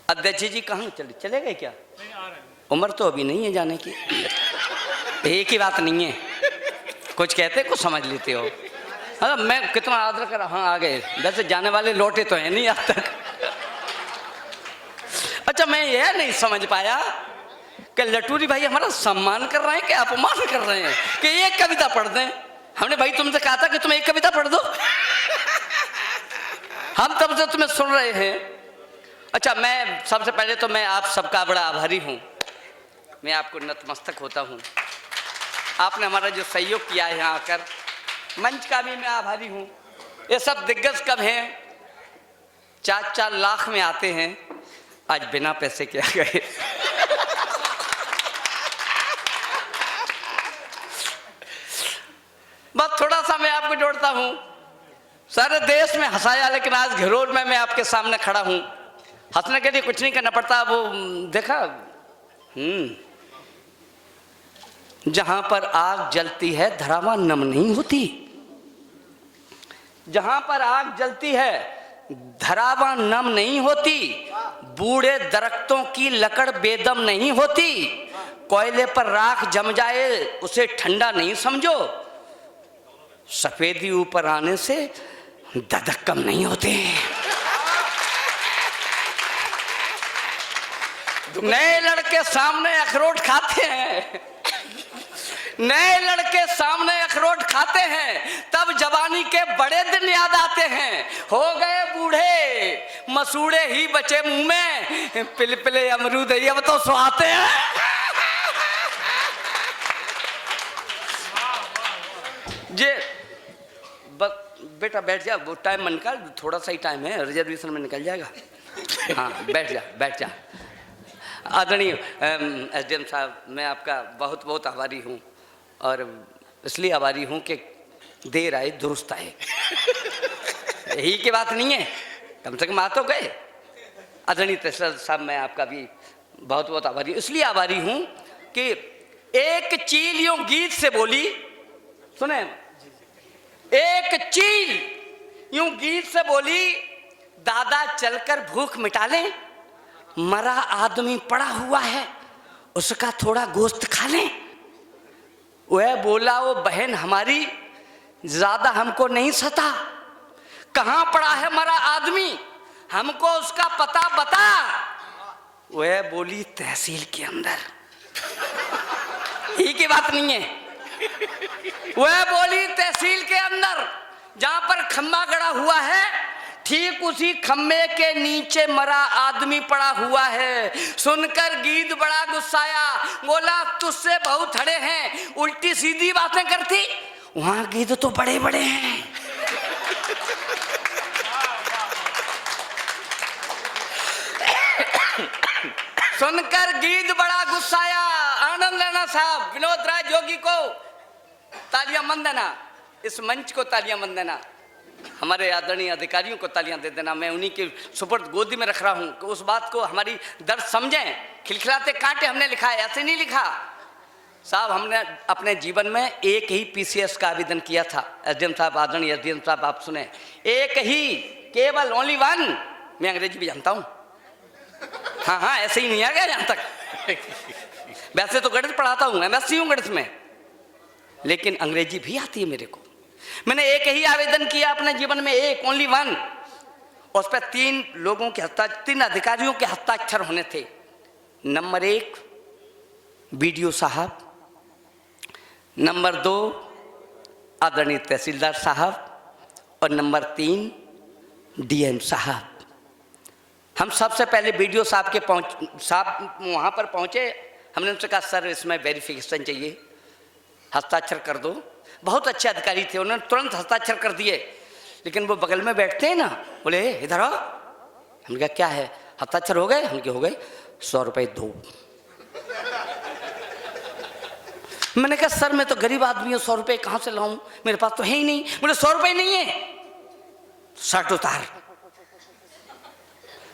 अध्यक्ष जी कहाँ चले गए क्या? उम्र तो अभी नहीं है जाने की। एक ही बात नहीं है, कुछ कहते कुछ समझ लेते हो। हाँ मैं कितना आदर कर, हाँ आ गए। वैसे जाने वाले लौटे तो है नहीं आज तक। अच्छा मैं यह नहीं समझ पाया कि लटूरी भाई हमारा सम्मान कर रहे हैं कि अपमान कर रहे हैं कि एक कविता पढ़ दें। हमने भाई तुमसे कहा था कि तुम एक कविता पढ़ दो। हम तब से तुम्हें सुन रहे हैं। अच्छा मैं सबसे पहले तो मैं आप सबका बड़ा आभारी हूँ। मैं आपको नतमस्तक होता हूँ। आपने हमारा जो सहयोग किया है यहाँ आकर, मंच का भी मैं आभारी हूँ। ये सब दिग्गज कब हैं? 4-4 लाख में आते हैं, आज बिना पैसे के आ गए। बस थोड़ा सा मैं आपको जोड़ता हूँ। सारे देश में हंसाया, लेकिन आज घरोर में मैं आपके सामने खड़ा हूँ। हंसने के लिए कुछ नहीं करना पड़ता। वो देखा, जहां पर आग जलती है धरावा नम नहीं होती। जहां पर आग जलती है धरावा नम नहीं होती। बूढ़े दरख्तों की लकड़ बेदम नहीं होती। कोयले पर राख जम जाए उसे ठंडा नहीं समझो। सफेदी ऊपर आने से ददक कम नहीं होते। नए लड़के सामने अखरोट खाते हैं, नए लड़के सामने अखरोट खाते हैं, तब जवानी के बड़े दिन याद आते हैं। हो गए बूढ़े मसूड़े ही बचे मुंह में, पिलपिले अमरूद ही अब तो सुहाते हैं। जे बेटा बैठ जा, वो टाइम में निकाल, थोड़ा सा ही टाइम है, रिजर्वेशन में निकल जाएगा। हाँ बैठ जा बैठ जा। आदरणीय एसडीएम साहब, मैं आपका बहुत बहुत आभारी हूँ। और इसलिए आभारी हूँ कि देर आए दुरुस्त आए। यही की बात नहीं है, कम से कम आ तो गए। आदरणीय तहसीलदार साहब, मैं आपका भी बहुत बहुत आभारी हूँ। इसलिए आभारी हूँ कि एक चील यूं गीत से बोली, सुने, एक चील यूं गीत से बोली, दादा चलकर भूख मिटा लें, मरा आदमी पड़ा हुआ है उसका थोड़ा गोश्त खा लें। वह बोला, वो बहन हमारी ज्यादा हमको नहीं सता, कहां पड़ा है मरा आदमी, हमको उसका पता बता। वह बोली तहसील के अंदर। ही की बात नहीं है, वह बोली तहसील के अंदर, जहां पर खम्बा गड़ा हुआ है ठीक उसी खम्बे के नीचे मरा आदमी पड़ा हुआ है। सुनकर गीद बड़ा गुस्साया, बोला तुझसे बहुत खड़े हैं, उल्टी सीधी बातें करती, वहां गीद तो बड़े बड़े हैं। सुनकर गीद बड़ा गुस्साया। आनंद लेना साहब, विनोद राय जोगी को तालियां मन देना, इस मंच को तालियां मन देना, हमारे आदरणीय अधिकारियों को तालियां दे देना। मैं उन्हीं के सुपुर्द गोदी में रख रहा हूं कि उस बात को हमारी दर्द समझें। खिलखिलाते कांटे हमने लिखा है, ऐसे नहीं लिखा साहब। हमने अपने जीवन में एक ही पीसीएस का आवेदन किया था। एसडीएम साहब, आदरणीय एसडीएम साहब, आप सुने, एक ही, केवल ओनली वन। मैं अंग्रेजी भी जानता हूं, हाँ हाँ ऐसे ही नहीं आ गया यहां तक। वैसे तो गणित पढ़ाता हूं, एमएससी हूं गणित में, लेकिन अंग्रेजी भी आती है मेरे को। मैंने एक ही आवेदन किया अपने जीवन में, एक ओनली वन। उस पर 3 लोगों के 3 अधिकारियों के हस्ताक्षर होने थे। नंबर 1 बीडीओ साहब, नंबर 2 आदरणीय तहसीलदार साहब और नंबर 3 डीएम साहब। हम सबसे पहले बीडीओ साहब के साहब वहाँ पर पहुँचे। हमने उनसे कहा सर इसमें वेरिफिकेशन चाहिए, हस्ताक्षर कर दो। बहुत अच्छे अधिकारी थे, उन्होंने तुरंत हस्ताक्षर कर दिए। लेकिन वो बगल में बैठते हैं ना, बोले इधर आओ। हमने कहा क्या है, हस्ताक्षर हो गए? हमने हो गए, 100 रुपये दो। मैंने कहा सर मैं तो गरीब आदमी हूँ, 100 रुपये कहाँ से लाऊं, मेरे पास तो है ही नहीं। बोले 100 रुपये नहीं है, शर्ट उतार।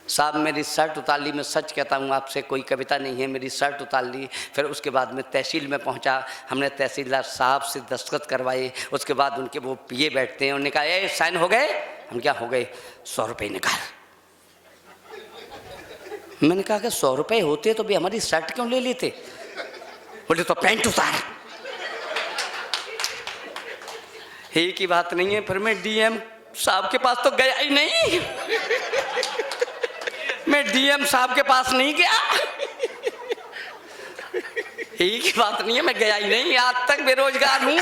साहब मेरी शर्ट उतार ली, मैं सच कहता हूँ आपसे, कोई कविता नहीं है, मेरी शर्ट उतार ली। फिर उसके बाद में तहसील में पहुँचा, हमने तहसीलदार साहब से दस्तखत करवाए। उसके बाद उनके वो पीए बैठते हैं, उन्होंने कहा ए साइन हो गए? हम क्या हो गए, 100 रुपये निकाल। मैंने कहा कि 100 रुपए होते तो भी हमारी शर्ट क्यों ले लेते? बोले तो पैंट उतार। ही की बात नहीं है, फिर मैं डीएम साहब के पास तो गया ही नहीं। मैं डीएम साहब के पास नहीं गया। ही की बात नहीं है, मैं गया ही नहीं, आज तक बेरोजगार हूं।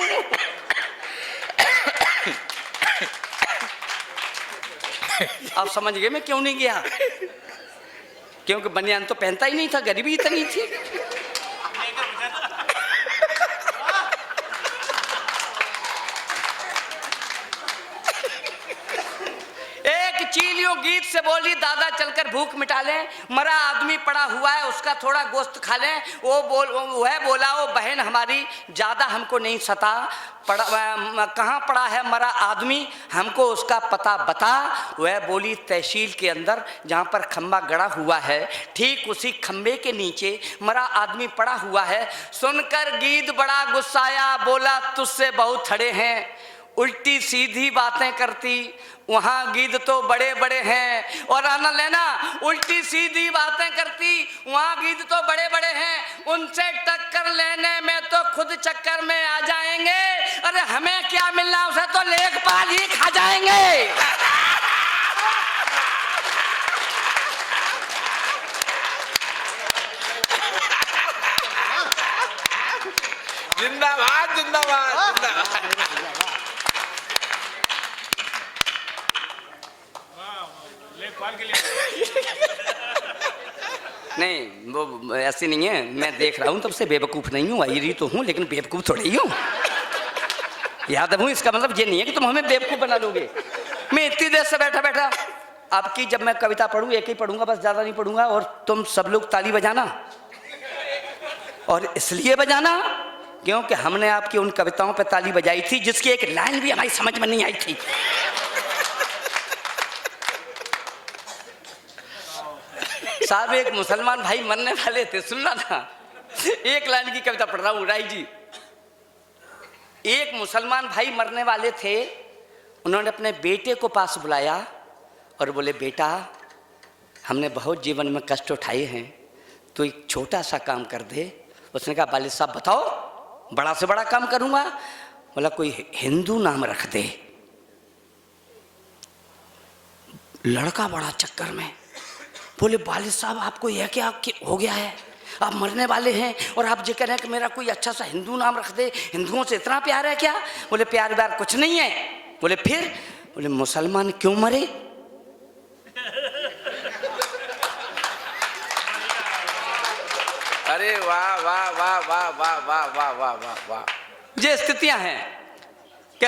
आप समझ गए मैं क्यों नहीं गया? क्योंकि बनियान तो पहनता ही नहीं था, गरीबी इतनी थी। एक चीलियों गीत से बोली, दादा चलकर भूख मिटा लें, मरा आदमी पड़ा हुआ है उसका थोड़ा गोश्त खा लें। वह बोला, वो बहन हमारी ज्यादा हमको नहीं सता, कहाँ पड़ा है मरा आदमी, हमको उसका पता बता। वह बोली, तहसील के अंदर जहाँ पर खम्बा गड़ा हुआ है, ठीक उसी खम्बे के नीचे मरा आदमी पड़ा हुआ है। सुनकर गीद बड़ा गुस्साया, बोला तुझसे बहुत खड़े हैं, उल्टी सीधी बातें करती, वहाँ गीद तो बड़े बड़े हैं। और आना लेना, उल्टी सीधी बातें करती, वहाँ गीद तो बड़े बड़े हैं, उनसे टक्कर लेने में तो खुद चक्कर में आ जाएंगे। अरे हमें क्या मिलना, उसे तो लेखपाल ही खा जाएंगे। जिंदाबाद जिंदाबाद जिंदाबाद। नहीं वो ऐसी नहीं है, मैं देख रहा हूँ तब से बेवकूफ़ नहीं हूँ, आई रही तो हूँ लेकिन बेवकूफ़ थोड़ी हूँ। याद हूँ, इसका मतलब ये नहीं है कि तुम हमें बेवकूफ़ बना लोगे। मैं इतनी देर से बैठा बैठा आपकी, जब मैं कविता पढ़ूँ एक ही पढ़ूंगा बस, ज़्यादा नहीं पढ़ूंगा, और तुम सब लोग ताली बजाना। और इसलिए बजाना क्योंकि हमने आपकी उन कविताओं पर ताली बजाई थी जिसकी एक लाइन भी हमारी समझ में नहीं आई थी। साहब एक मुसलमान भाई मरने वाले थे, सुनना था, एक लाइन की कविता पढ़ रहा हूँ राय जी। एक मुसलमान भाई मरने वाले थे, उन्होंने अपने बेटे को पास बुलाया और बोले, बेटा हमने बहुत जीवन में कष्ट उठाए हैं, तो एक छोटा सा काम कर दे। उसने कहा, वालिद साहब बताओ, बड़ा से बड़ा काम करूँगा। बोला, कोई हिंदू नाम रख दे। लड़का बड़ा चक्कर में, बोले, वालिद साहब आपको यह क्या हो गया है, आप मरने वाले हैं और आप ये कह रहे हैं कि मेरा कोई अच्छा सा हिंदू नाम रख दे, हिंदुओं से इतना प्यार है क्या? बोले, प्यार व्यार कुछ नहीं है। बोले, फिर? बोले, मुसलमान क्यों मरे? अरे वाह वाह वाह वाह वाह वाह वाह वाह वाह वाह। ये स्थितियां हैं कि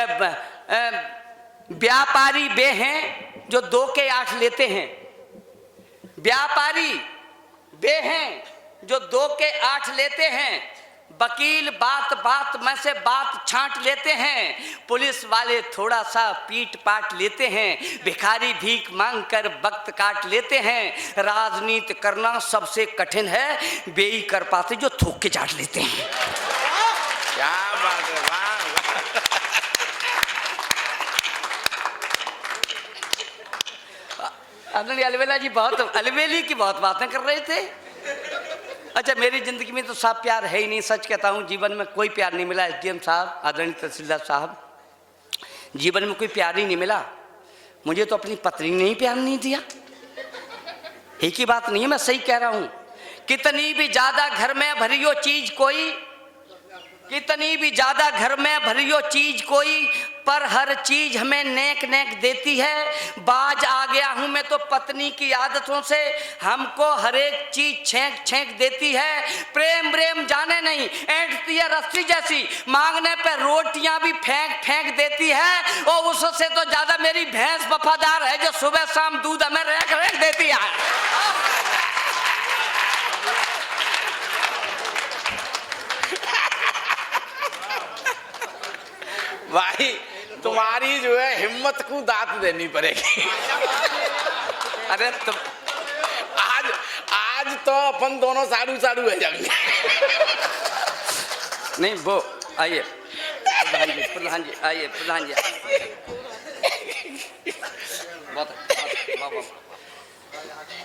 व्यापारी वे हैं जो 2 के 8 लेते हैं, व्यापारी वे हैं जो 2 के 8 लेते हैं, वकील बात बात में से बात छांट लेते हैं, पुलिस वाले थोड़ा सा पीट पाट लेते हैं, भिखारी भीख मांग कर वक्त काट लेते हैं। राजनीति करना सबसे कठिन है, वे ही कर पाते जो थूक के चाट लेते हैं। क्या बात है, वाह आदरणीय अलवेला जी बहुत अलवेली की बहुत बातें कर रहे थे। अच्छा, मेरी जिंदगी में तो साहब प्यार है ही नहीं, सच कहता हूँ, जीवन में कोई प्यार नहीं मिला। एसडीएम साहब, आदरणीय तहसीलदार साहब, जीवन में कोई प्यार ही नहीं मिला। मुझे तो अपनी पत्नी ने ही प्यार नहीं दिया। एक ही बात नहीं है, मैं सही कह रहा हूँ। कितनी भी ज्यादा घर में भरियो चीज कोई, कितनी भी ज्यादा घर में भरियो चीज कोई, पर हर चीज हमें नेक नेक देती है। बाज आ गया हूं मैं तो पत्नी की आदतों से, हमको हर एक चीज छेंक छेंक देती है। प्रेम प्रेम जाने नहीं, ऐंठती है रस्सी जैसी, मांगने पे रोटियां भी फेंक फेंक देती है। और उससे तो ज्यादा मेरी भैंस वफादार है जो सुबह शाम दूध हमें रेख रेख देती है। भाई, तुम्हारी जो है हिम्मत को दात देनी पड़ेगी। अरे तुम आज तो अपन दोनों साड़ू साड़ू है जाएंगे। नहीं वो आइए प्रधान जी आइए, प्रधान जी बहुत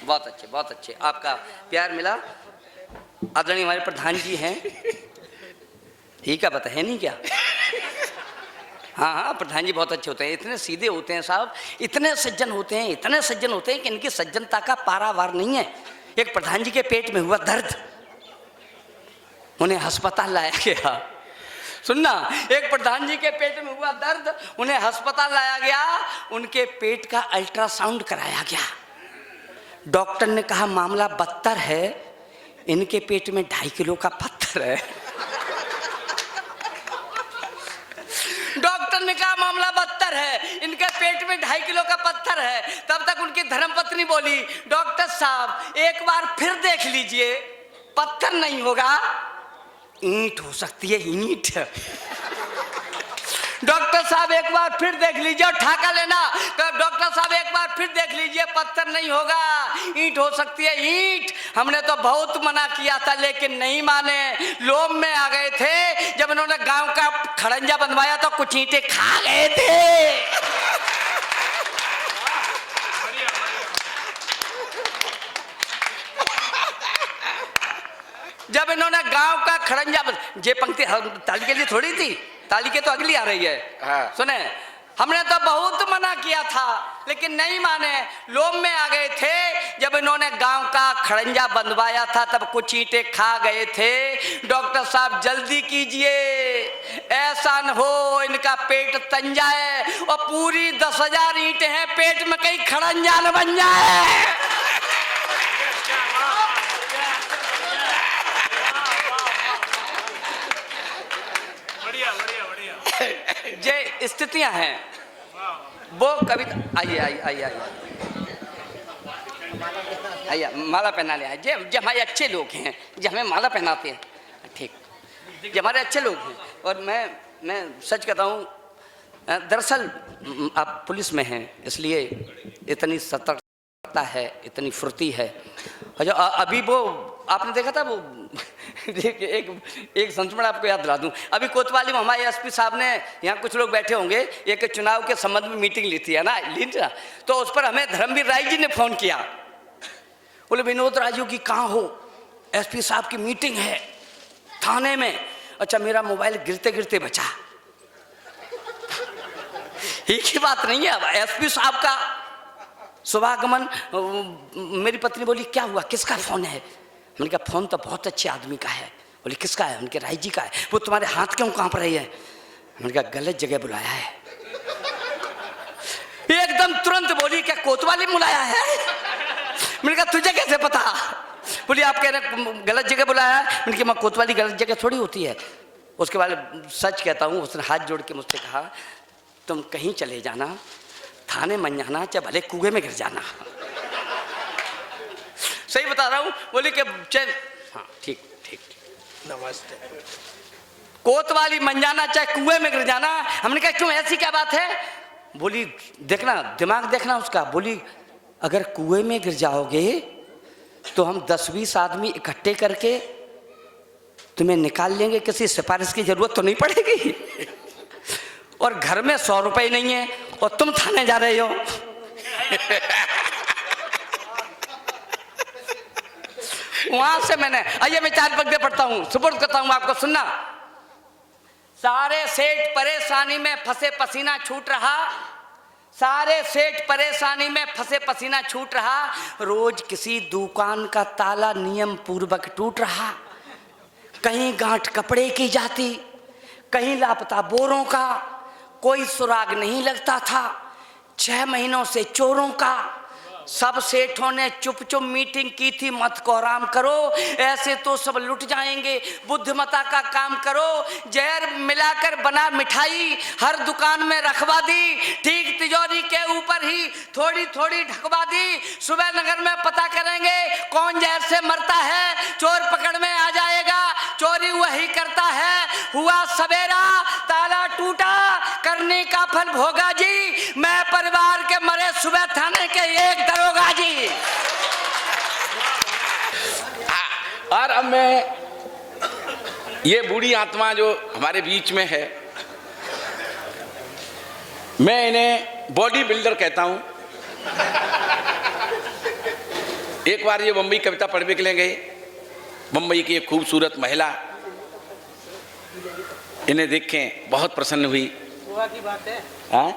बहुत अच्छे, बहुत अच्छे, आपका प्यार मिला। आदरणीय हमारे प्रधान जी हैं, ठीक है, पता है नहीं क्या? हाँ हाँ, प्रधान जी बहुत अच्छे होते हैं, इतने सीधे होते हैं साहब, इतने सज्जन होते हैं, इतने सज्जन होते हैं कि इनकी सज्जनता का पारावार नहीं है। एक प्रधान जी के पेट में हुआ दर्द, उन्हें अस्पताल लाया गया। सुनना, एक प्रधान जी के पेट में हुआ दर्द, उन्हें अस्पताल लाया गया, उनके पेट का अल्ट्रासाउंड कराया गया। डॉक्टर ने कहा मामला बदतर है, इनके पेट में 2.5 किलो का पत्थर है। डॉक्टर ने कहा मामला बदतर है, इनके पेट में 2.5 किलो का पत्थर है। तब तक उनकी धर्मपत्नी बोली, डॉक्टर साहब एक बार फिर देख लीजिए, पत्थर नहीं होगा, ईंट हो सकती है, ईंट। डॉक्टर साहब एक बार फिर देख लीजिए, और ठाका लेना। डॉक्टर साहब एक बार फिर देख लीजिए, पत्थर नहीं होगा, ईंट हो सकती है, ईंट। हमने तो बहुत मना किया था लेकिन नहीं माने, लोम में आ गए थे। जब इन्होंने गांव का खड़ंजा बनवाया तो कुछ ईंटें खा गए थे। जब इन्होंने गांव का खड़ंजा ये पंक्ति ताली के लिए थोड़ी थी, ताली के तो अगली आ रही है। हाँ। सुने, हमने तो बहुत मना किया था लेकिन नहीं माने, लोम में आ गए थे। जब इन्होंने गांव का खड़ंजा बंधवाया था तब कुछ ईंटें खा गए थे। डॉक्टर साहब जल्दी कीजिए, ऐसा न हो इनका पेट तन जाए और पूरी 10,000 ईंटें हैं पेट में, कहीं खड़ंजा न बन जाए। ये स्थितियां हैं, वो कविता। आइए आइए आइए आइए आइए, माला पहना ले। जो हमारे अच्छे लोग हैं, जो हमें माला पहनाते हैं, ठीक, जो हमारे अच्छे लोग हैं। और मैं सच कहता हूँ, दरअसल आप पुलिस में हैं इसलिए इतनी सतर्कता है, इतनी फुर्ती है। और जो अभी वो आपने देखा था, वो एक संस्मरण आपको याद दिला दूं। अभी कोतवाली में हमारे एसपी साहब ने, यहाँ कुछ लोग बैठे होंगे, एक चुनाव के संबंध में मीटिंग ली थी, है ना, ली ना, तो उस पर हमें धर्मवीर राय जी ने फोन किया। बोले विनोद राय जी की कहाँ हो, एसपी साहब की मीटिंग है थाने में। अच्छा, मेरा मोबाइल गिरते गिरते बचा। एक ही बात नहीं है, एसपी साहब का शुभागमन। मेरी पत्नी बोली क्या हुआ, किसका फोन है? मैंने कहा फोन तो बहुत अच्छे आदमी का है। बोली किसका है? उनके राय जी का है। वो तुम्हारे हाथ क्यों कांप रही है? मैंने कहा गलत जगह बुलाया है। एकदम तुरंत बोली क्या कोतवाली बुलाया है? मैंने कहा तुझे कैसे पता? बोली आप कह रहे गलत जगह बुलाया है। मैंने कहा कोतवाली गलत जगह थोड़ी होती है। उसके बाद सच कहता हूँ, उसने हाथ जोड़ के मुझसे कहा तुम कहीं चले जाना, थाने मन जाना, चाहे भले कुएं में गिर जाना। सही बता रहा हूँ। बोली कि चल, हाँ ठीक ठीक ठीक, नमस्ते। कोतवाली मन जाना चाहे कुएं में गिर जाना। हमने कहा क्यों, ऐसी क्या बात है? बोली देखना, दिमाग देखना उसका। बोली अगर कुएं में गिर जाओगे तो हम 10-20 आदमी इकट्ठे करके तुम्हें निकाल लेंगे, किसी सिफारिश की जरूरत तो नहीं पड़ेगी। और घर में 100 रुपए नहीं है और तुम थाने जा रहे हो। वहां से मैंने, आइए मैं 4 पगड़े पढ़ता हूं, सुपुर्द करता हूं आपको, सुनना। सारे सेठ परेशानी में फंसे पसीना छूट रहा, सारे सेठ परेशानी में फंसे पसीना छूट रहा। रोज किसी दुकान का ताला नियम पूर्वक टूट रहा। कहीं गांठ कपड़े की जाती, कहीं लापता बोरों का, कोई सुराग नहीं लगता था। 6 महीनों से चोरों का। सब सेठों ने चुप चुप मीटिंग की थी, मत को आराम करो, ऐसे तो सब लुट जाएंगे, बुद्धिमता का काम करो। जहर मिलाकर बना मिठाई हर दुकान में रखवा दी, ठीक तिजोरी के ऊपर ही थोड़ी थोड़ी ढकवा दी। सुबह नगर में पता करेंगे कौन जहर से मरता है, चोर पकड़ में आ जाएगा, चोरी वही करता है। हुआ सवेरा, ताला टूटा, करने का फल भोगा जी। मैं परिवार के मरे सुबह थाने के एक दरोगा जी। और अब मैं, ये बूढ़ी आत्मा जो हमारे बीच में है, मैं इन्हें बॉडी बिल्डर कहता हूं। एक बार ये बम्बई कविता पढ़ने के लिए गए। बम्बई की एक खूबसूरत महिला इन्हें देख के बहुत प्रसन्न हुई। गोवा की बात है। हाँ,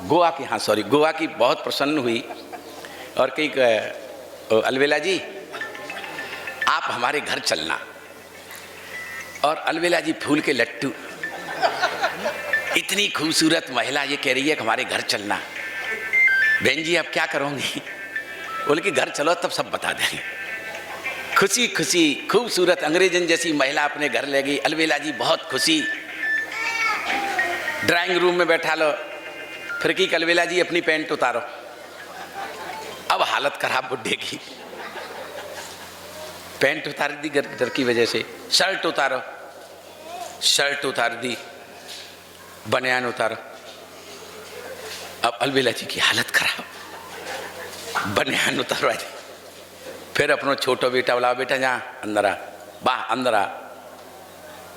गोवा की, हाँ सॉरी, गोवा की बहुत प्रसन्न हुई और कही अलवेला जी आप हमारे घर चलना। और अलवेला जी फूल के लट्टू, इतनी खूबसूरत महिला ये कह रही है कि हमारे घर चलना। बहन जी आप क्या करोगी? बोले कि घर चलो तब सब बता देंगे। खुशी खुशी खूबसूरत अंग्रेजन जैसी महिला अपने घर ले गई। अलवेला जी बहुत खुशी, ड्राइंग रूम में बैठा लो। फिर की अलवेला जी अपनी पैंट उतारो। अब हालत खराब बुड्ढे की, पैंट उतार दी डर की वजह से, शर्ट उतारो, शर्ट उतार दी, बनियान उतारो। अब अलवेला जी की हालत खराब, बनियान उतारवा दी। फिर अपनो छोटो बेटा बोला बेटा जा अंदर आ, वाह अंदर आ,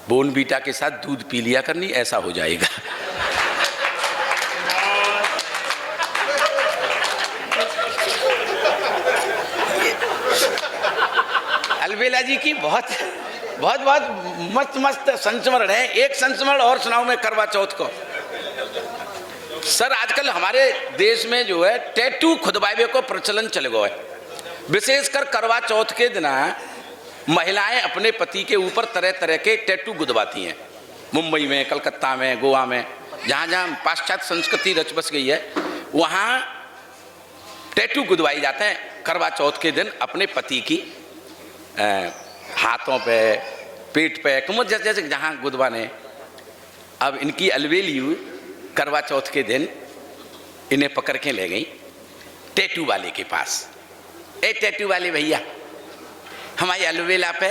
बोन बीटा के साथ दूध पी लिया करनी, ऐसा हो जाएगा। अलवेला जी की बहुत बहुत बहुत मस्त मस्त संस्मरण है। एक संस्मरण और सुनाऊं मैं करवा चौथ को। सर आजकल हमारे देश में जो है टैटू खुदवावे को प्रचलन चल गया है। विशेषकर करवा चौथ के दिन महिलाएं अपने पति के ऊपर तरह तरह के टैटू गुदवाती हैं। मुंबई में, कलकत्ता में, गोवा में, जहाँ जहाँ पाश्चात्य संस्कृति रच बस गई है वहाँ टैटू गुदवाई जाते हैं करवा चौथ के दिन अपने पति की हाथों पे, पेट पे, कमर जैसे जैसे जहाँ गुदवाने। अब इनकी अलवेली करवा चौथ के दिन इन्हें पकड़ के ले गई टैटू वाले के पास। ए टैटू वाले भैया हमारी अलवेला पे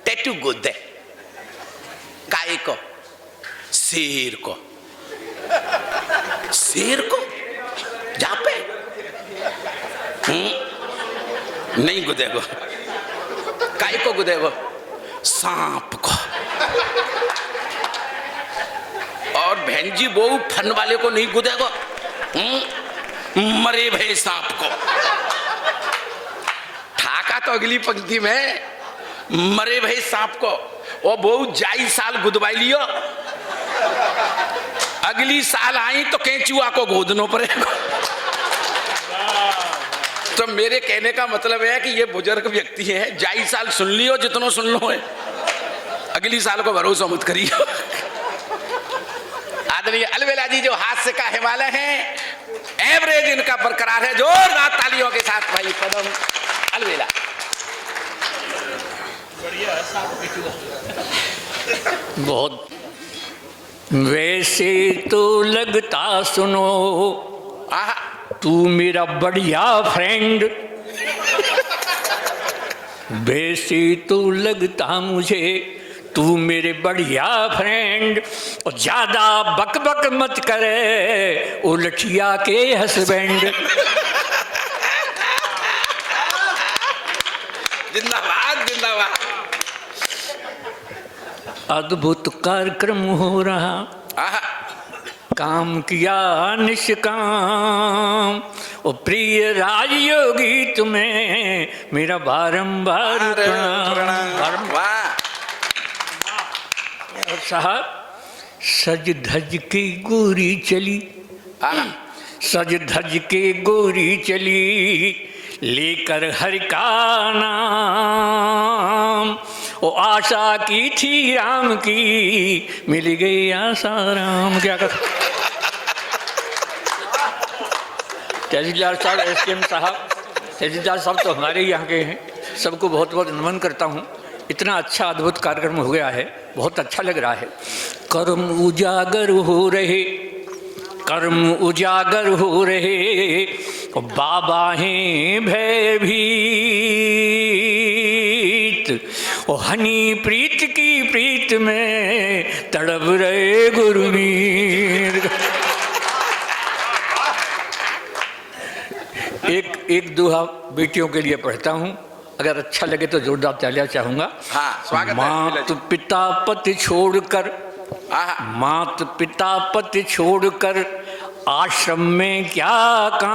टैटू गुद दे। काय को? शेर को। शेर को? जा पे नहीं गुदेगो। काय को गुदेगो? सांप को। और बहन जी वो फन वाले को नहीं गुदेगो, मरे भय सांप को। ठाका तो अगली पंक्ति में मरे भय सांप को। और बहु जाई साल गुदवाई लियो, अगली साल आई तो केंचुआ को गोदनो पड़ेगा। तो मेरे कहने का मतलब है कि ये बुजुर्ग व्यक्ति है, जाई साल सुन लियो जितनो सुन लो है, अगली साल को भरोसा मत करियो। आदरणीय अलवेला जी जो हास्य का हिमालय है, एवरेज इनका बरकरार है। जोरदार तालियों के साथ भाई पदम अलवेला। बहुत वैसे तो लगता सुनो तू मेरा बढ़िया फ्रेंड, वैसे तो लगता मुझे तू मेरे बढ़िया फ्रेंड, और ज्यादा बक बक मत करे ओ लठिया के हस्बैंड। जिंदाबाद जिंदाबाद। अद्भुत कार्यक्रम हो रहा, काम किया निष्काम, ओ प्रिय राजयोगी तुम्हें मेरा बारंबार प्रणाम। और साहब सज धज के गोरी चली, सज धज के गोरी चली, लेकर हरि का नाम, ओ आशा की थी राम की, मिल गई आशा राम। क्या कर तहसीलदार साहब, एसकेएम साहब, तहसीलदार साहब तो हमारे यहाँ के हैं, सबको बहुत बहुत नमन करता हूँ। इतना अच्छा अद्भुत कार्यक्रम हो गया है, बहुत अच्छा लग रहा है। कर्म उजागर हो रहे, कर्म उजागर हो रहे, बाबा हैं भयभीत, ओ हनी प्रीत की प्रीत में तड़प रहे गुरुवीर। एक दोहा बेटियों के लिए पढ़ता हूँ, अगर अच्छा लगे तो जोरदार तालियां चाहूंगा। हाँ, स्वागत है। मात पिता पति छोड़कर, मात पिता पति छोड़कर आश्रम में क्या काम,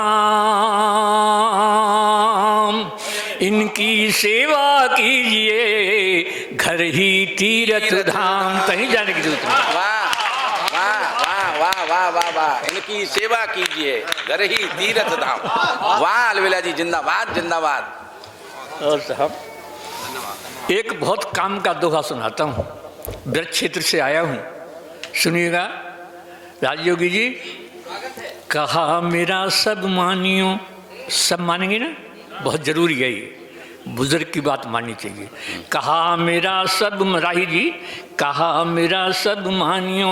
इनकी सेवा कीजिए घर ही तीर्थ धाम। कहीं जाने की जरूरत नहीं। वाह वाह वाह वाह वाह वाह वाह, इनकी सेवा कीजिए घर ही तीर्थ धाम। वाह अलवेला जी, जिंदाबाद जिंदाबाद। और साहब एक बहुत काम का दोहा सुनाता हूँ, ब्रज क्षेत्र से आया हूँ, सुनिएगा। राजयोगी जी, कहा मेरा सब मानियो, सब मानेंगे ना, बहुत जरूरी है ये, बुजुर्ग की बात माननी चाहिए। कहा मेरा सब, राही जी, कहा मेरा सब मानियो,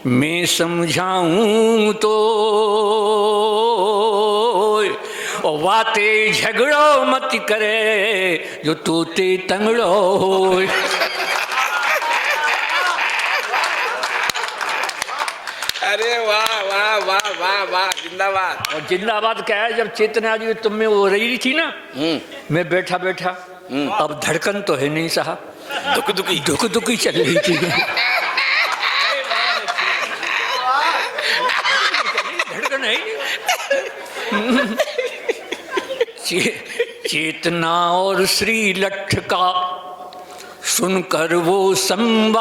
मैं समझाऊं तो वाते झगड़ो मत करे जो तोते तंगड़ो होए। अरे वाह वाह वाह वाह वाह, जिंदाबाद। और जिंदाबाद क्या है, जब चेतना जी तुम में वो रही थी ना, मैं बैठा बैठा, अब धड़कन तो है नहीं साहब, दुख दुखी चल रही थी। धड़कन है चेतना और श्री लठ का सुनकर वो संवाद,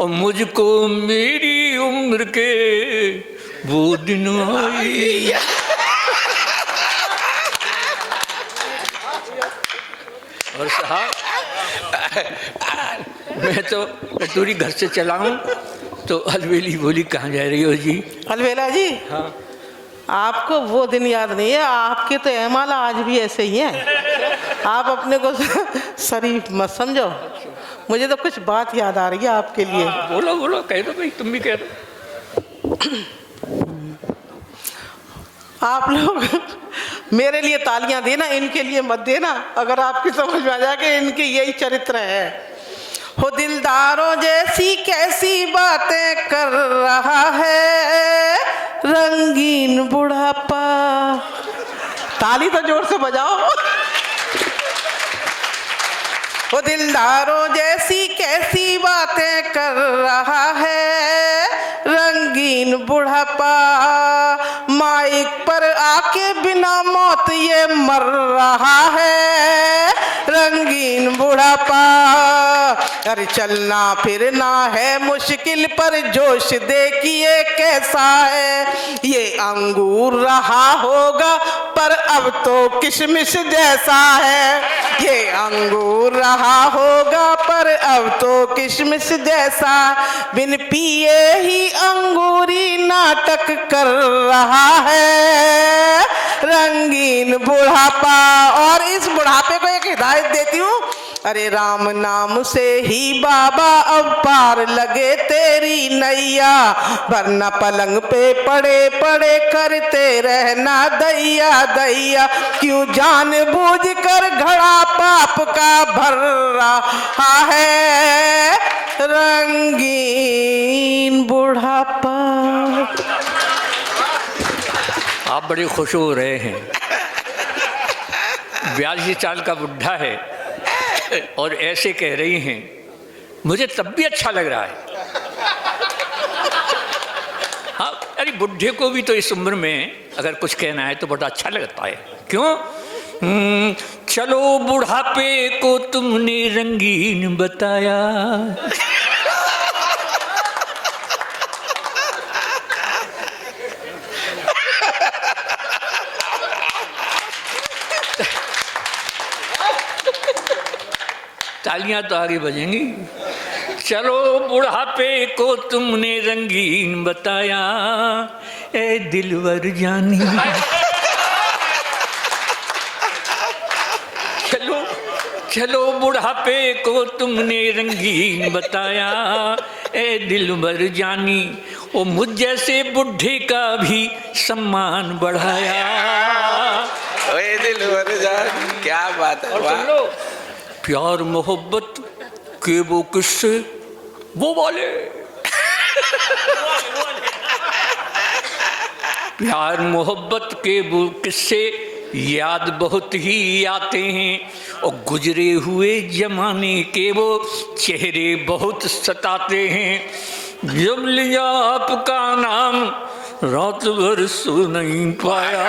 और मुझको मेरी उम्र के वो दिन आई। और साहब मैं तो कटोरी घर से चला हूँ तो अलवेली बोली, कहाँ जा रही हो जी? अलवेला जी, हाँ, आपको वो दिन याद नहीं है, आपके तो एमाल आज भी ऐसे ही हैं। आप अपने को शरीफ मत समझो। मुझे तो कुछ बात याद आ रही है आपके लिए। बोलो बोलो, कह दो भाई, तुम भी कह दो। आप लोग मेरे लिए तालियां देना, इनके लिए मत देना। अगर आपकी समझ में आ जाए कि इनके यही चरित्र है। हो दिलदारों जैसी कैसी बातें कर रहा है रंगीन बुढ़ापा। ताली तो जोर से बजाओ। वो दिलदारों जैसी कैसी बातें कर रहा है रंगीन बुढ़ापा। माइक पर आके बिना मौत ये मर रहा है रंगीन बुढ़ापा। अरे चलना फिरना है मुश्किल पर जोश देखिए कैसा है। ये अंगूर रहा होगा पर अब तो किशमिश जैसा है। ये अंगूर रहा होगा पर अब तो किशमिश जैसा। बिन पिए ही अंगूरी नाटक कर रहा है रंगीन बुढ़ापा। और इस बुढ़ापे को एक हिदायत देती हूँ। अरे राम नाम से ही बाबा अब पार लगे तेरी नैया। वरना पलंग पे पड़े पड़े करते रहना दैया दैया। क्यों जानबूझ कर घड़ा पाप का भर रहा है रंगीन बुढ़ापा। आप बड़े खुश हो रहे हैं। 82 साल का बुढ़ा है और ऐसे कह रही हैं, मुझे तब भी अच्छा लग रहा है। हाँ, अरे बुढ़े को भी तो इस उम्र में अगर कुछ कहना है तो बड़ा अच्छा लगता है। क्यों? चलो बुढ़ापे को तुमने रंगीन बताया। तालियां तो आगे बजेंगी। चलो बुढ़ापे को तुमने रंगीन बताया ए दिलवर जानी। चलो चलो बुढ़ापे को तुमने रंगीन बताया ए दिलवर जानी। ओ मुझ जैसे बुढ़े का भी सम्मान बढ़ाया। ओए दिलवर जानी, क्या बात है। वाह। प्यार मोहब्बत के वो किस्से वो वाले। प्यार मोहब्बत के वो किस्से याद बहुत ही आते हैं। और गुजरे हुए जमाने के वो चेहरे बहुत सताते हैं। जब लिया आपका नाम रात भर सो नहीं पाया।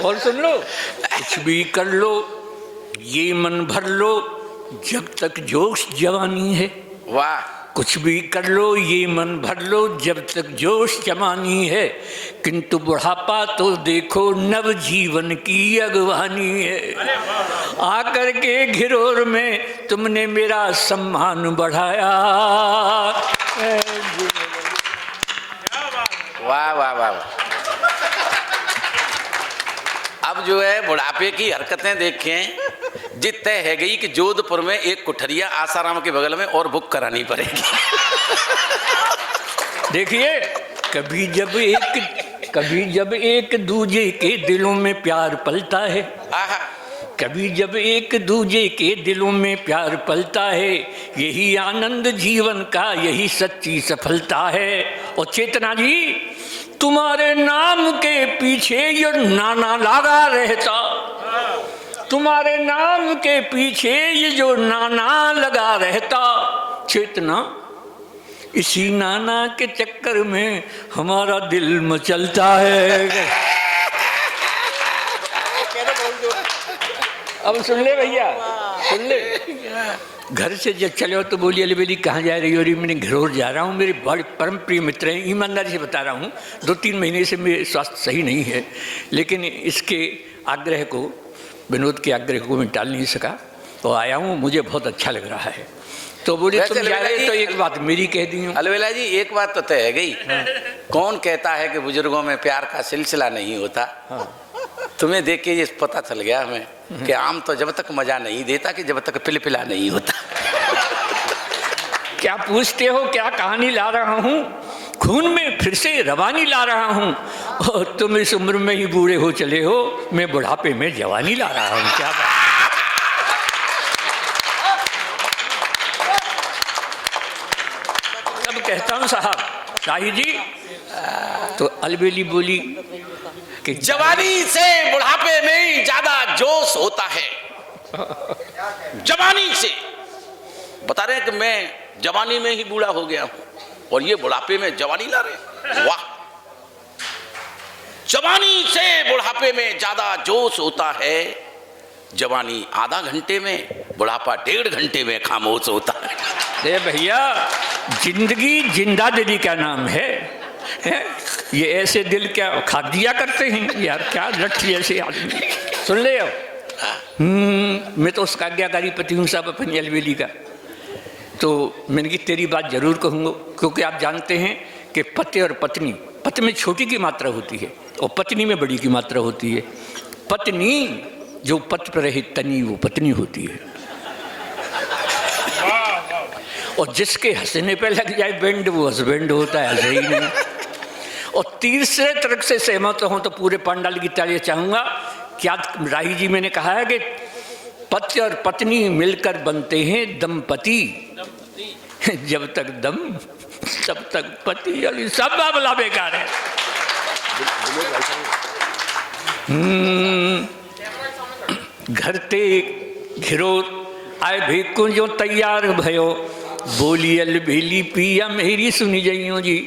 और सुन लो, कुछ भी कर लो ये मन भर लो जब तक जोश जवानी है। वाह, कुछ भी कर लो ये मन भर लो जब तक जोश जवानी है, किंतु बुढ़ापा तो देखो नव जीवन की अगवानी है। आकर के घिरोर में तुमने मेरा सम्मान बढ़ाया। वाह वाह वाह वाह। अब जो है बुढ़ापे की हरकतें देखें, जित तय है गई कि जोधपुर में एक कुठरिया आसाराम के बगल में और बुक करानी पड़ेगी। देखिए, कभी जब एक दूजे के दिलों में प्यार पलता है, आहा, कभी जब एक दूजे के दिलों में प्यार पलता है, यही आनंद जीवन का, यही सच्ची सफलता है। और चेतना जी, तुम्हारे नाम के पीछे ये नाना लगा रहता, तुम्हारे नाम के पीछे ये जो नाना लगा रहता, चेतना इसी नाना के चक्कर में हमारा दिल मचलता है। अब सुन ले भैया, सुन ले। घर से जब चले हो तो बोली, अली बेली कहाँ जा रही हो? रही मैंने घरोर जा रहा हूँ, मेरे बड़े परम प्रिय मित्र हैं, ईमानदारी से बता रहा हूँ, 2-3 महीने से मेरे स्वास्थ्य सही नहीं है, लेकिन इसके आग्रह को, विनोद के आग्रह को मैं टाल नहीं सका, तो आया हूँ, मुझे बहुत अच्छा लग रहा है। तो बोले तुम जा रहे, तो एक बात मेरी कह दी हूँ। अलवेला जी, एक बात तो तय है गई, कौन कहता है कि बुजुर्गों में प्यार का सिलसिला नहीं होता? तुम्हें देख के ये पता चल गया हमें कि आम तो जब तक मजा नहीं देता कि जब तक पिलपिला नहीं होता। क्या पूछते हो, क्या कहानी ला रहा हूँ? खून में फिर से रवानी ला रहा हूँ, और तुम इस उम्र में ही बूढ़े हो चले हो, मैं बुढ़ापे में जवानी ला रहा हूँ। क्या बात। तब कहता हूँ साहब, शाही जी, तो अलबेली बोली कि जवानी से बुढ़ापे में ज्यादा जोश होता है। जवानी से बता रहे हैं कि मैं जवानी में ही बूढ़ा हो गया हूं, और ये बुढ़ापे में जवानी ला रहे हैं। वाह, जवानी से बुढ़ापे में ज्यादा जोश होता है। जवानी आधा घंटे में, बुढ़ापा 1.5 घंटे में खामोश होता है। अरे भैया, जिंदगी जिंदा दिली का नाम है? ये ऐसे दिल क्या खा दिया करते हैं यार, क्या लट्ठी ऐसे आदमी। सुन ले अब, मैं तो उसका आज्ञाकारी पति हूँ साहब अपनी अलबेली का। तो मैंने कि तेरी बात जरूर कहूँगा, क्योंकि आप जानते हैं कि पति और पत्नी, पति में छोटी की मात्रा होती है और पत्नी में बड़ी की मात्रा होती है। पत्नी जो पति पर रहे तनी, वो पत्नी होती है, और जिसके हंसने पे लग जाए बेंड, वो हस्बैंड होता है, हंसे ही नहीं। और तीसरे तरफ से सहमत हूं तो पूरे पंडाल की तालियां चाहूंगा। क्या राही जी मैंने कहा है कि पति और पत्नी मिलकर बनते हैं दंपति, जब तक दम तब तक पति। अली सब मामला बेकार है। घर ते घिरोर आए भेकू जो तैयार भयो, बोली अलबेली पिया मेरी सुनी जाइयो जी।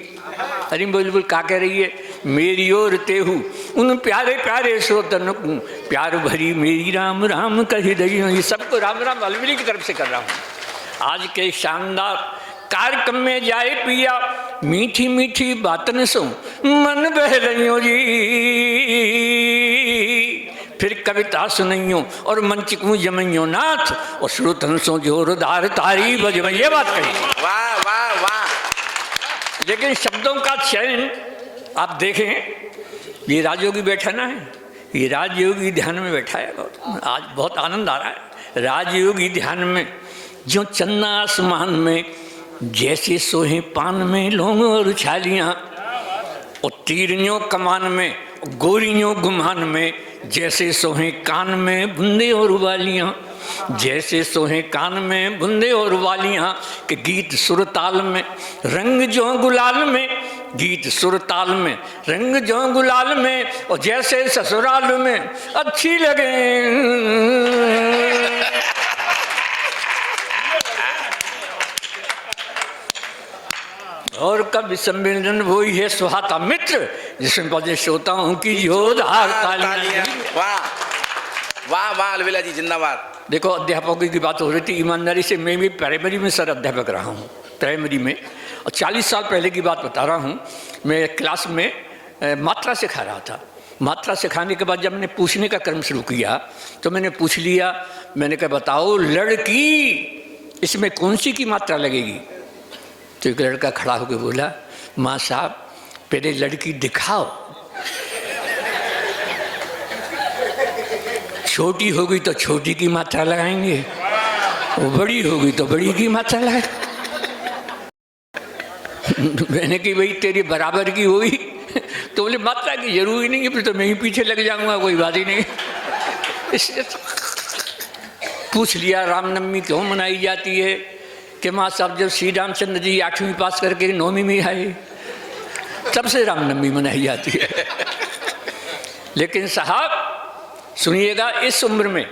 अरे बोल बोल का कह रही है? मेरी ओर तेहू उन प्यारे प्यारे सोतन को प्यार भरी मेरी राम राम कही दई। ये सबको राम राम अलबेली की तरफ से कर रहा हूँ। आज के शानदार कार्यक्रम में जाए पिया, मीठी मीठी बातन सो मन बह रही जी। फिर कविता सुनियो और मंच को जमइयो नाथ, और श्रोतन सो जोरदार तारी बजब। ये बात कही। वाह वाह वाह। लेकिन शब्दों का चयन आप देखें, ये राजयोगी बैठा ना है, ये राजयोगी ध्यान में बैठा है। आज बहुत आनंद आ रहा है राजयोगी ध्यान में। जो चन्ना आसमान में जैसे सोहे पान में लौंग और छालियाँ, और तीरियों कमान में गोरियों गुमान में जैसे सोहे कान में बूंदे और वालियाँ, जैसे सोहे कान में बूंदे और वालियाँ। के गीत सुर ताल में रंग जो गुलाल में, गीत सुर ताल में रंग जो गुलाल में, और जैसे ससुराल में अच्छी लगे। और कब सम्मेलन वही है सुहाता मित्र जिसमें बजे सोता हूँ कि जोरदार तालियां। वाह वाह वाह अलबेला जी जिंदाबाद। देखो अध्यापकों की बात हो रही थी, ईमानदारी से मैं भी प्राइमरी में सर अध्यापक रहा हूँ, प्राइमरी में। और 40 साल पहले की बात बता रहा हूँ। मैं क्लास में मात्रा सिखा रहा था। मात्रा सिखाने के बाद जब मैंने पूछने का क्रम शुरू किया तो मैंने पूछ लिया, मैंने कहा बताओ लड़की, इसमें कौन सी की मात्रा लगेगी? तो एक लड़का खड़ा होकर बोला, माँ साहब पहले लड़की दिखाओ, छोटी होगी तो छोटी की मात्रा लगाएंगे, वो बड़ी होगी तो बड़ी की मात्रा लगाएंगे। मैंने कि भाई तेरी बराबर की होगी तो बोले मात्रा की जरूरी नहीं है, फिर तो मैं ही पीछे लग जाऊंगा, कोई बात ही नहीं। इसलिए पूछ लिया रामनवमी क्यों मनाई जाती है कि माँ साहब जब श्री रामचंद्र जी 8वीं पास करके 9वीं में आए तब से रामनवमी मनाई जाती है। लेकिन साहब सुनिएगा, इस उम्र में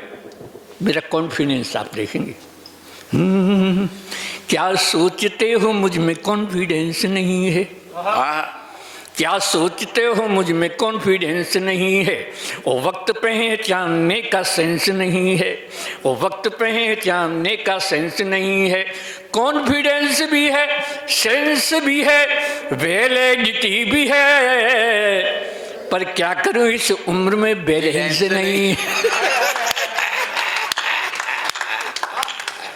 मेरा कॉन्फिडेंस आप देखेंगे। क्या सोचते हो मुझ में कॉन्फिडेंस नहीं है? क्या सोचते हो मुझ में कॉन्फिडेंस नहीं है? वो वक्त पहचानने का सेंस नहीं है, वो वक्त पहचानने का सेंस नहीं है। कॉन्फिडेंस भी है, सेंस भी है, वैलिडिटी भी है, पर क्या करूं इस उम्र में बैलेंस नहीं।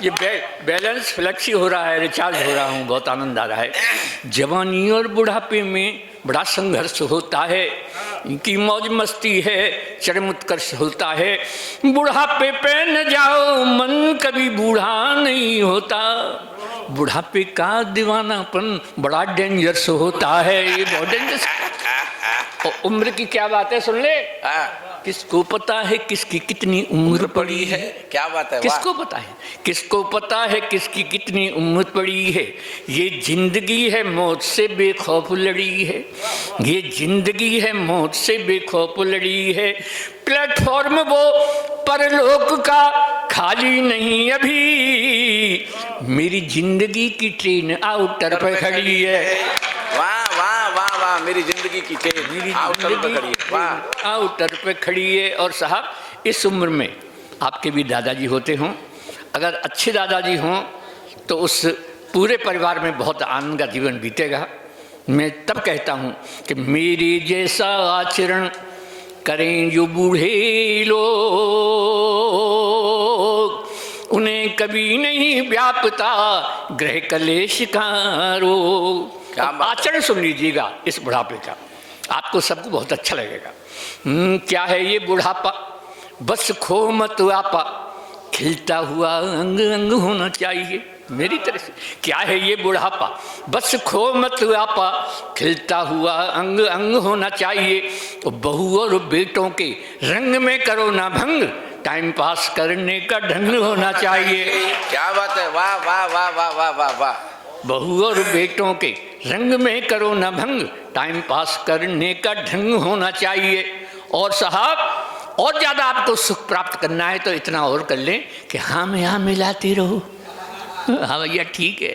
ये बैलेंस फ्लेक्सी हो रहा है, रिचार्ज हो रहा हूँ, बहुत आनंद आ रहा है। जवानी और बुढ़ापे में बड़ा संघर्ष होता है, इनकी मौज मस्ती है, चरम उत्कर्ष होता है। बुढ़ापे पे न जाओ, मन कभी बूढ़ा नहीं होता। बुढ़ापे का दीवानापन बड़ा डेंजरस होता है, ये बहुत डेंजरस। और उम्र की क्या बात है सुन ले। किसको पता है किसकी कितनी उम्र पड़ी है? क्या बात है, किसको पता है, किसको पता है किसकी कितनी उम्र पड़ी है? ये जिंदगी है मौत से बेखौफ लड़ी है, ये जिंदगी है मौत से बेखौफ लड़ी है। प्लेटफॉर्म वो परलोक का खाली नहीं अभी, मेरी जिंदगी की ट्रेन आउटर पर खड़ी है। वाह वाह वाह वाह, मेरी जिंदगी की ट्रेन मेरी आउटर पे खड़ी है। वाह, आउटर पे खड़ी है। और साहब इस उम्र में आपके भी दादाजी होते हों, अगर अच्छे दादाजी हों तो उस पूरे परिवार में बहुत आनंद का जीवन बीतेगा। मैं तब कहता हूँ कि मेरे जैसा आचरण करें जो बूढ़े लोग, उन्हें कभी नहीं व्यापता ग्रह कलेश का रोग। आचरण सुन लीजिएगा इस बुढ़ापे का, आपको सबको बहुत अच्छा लगेगा। क्या है ये बुढ़ापा? बस खो मत आपा, खिलता हुआ अंग अंग होना चाहिए मेरी तरफ से। क्या है ये बुढ़ापा? बस खो मत आपा, खिलता हुआ अंग अंग होना चाहिए। तो बहू और बेटों के रंग में करो ना भंग, टाइम पास करने का ढंग होना चाहिए। क्या बात है, वाह वाह वाह वाह वाह वाह वाह। बहू और बेटों के रंग में करो न भंग, टाइम पास करने का ढंग होना चाहिए। और साहब और ज़्यादा आपको सुख प्राप्त करना है तो इतना और कर लें कि हाँ में हाँ मिलाते रहो। हाँ भैया ठीक है,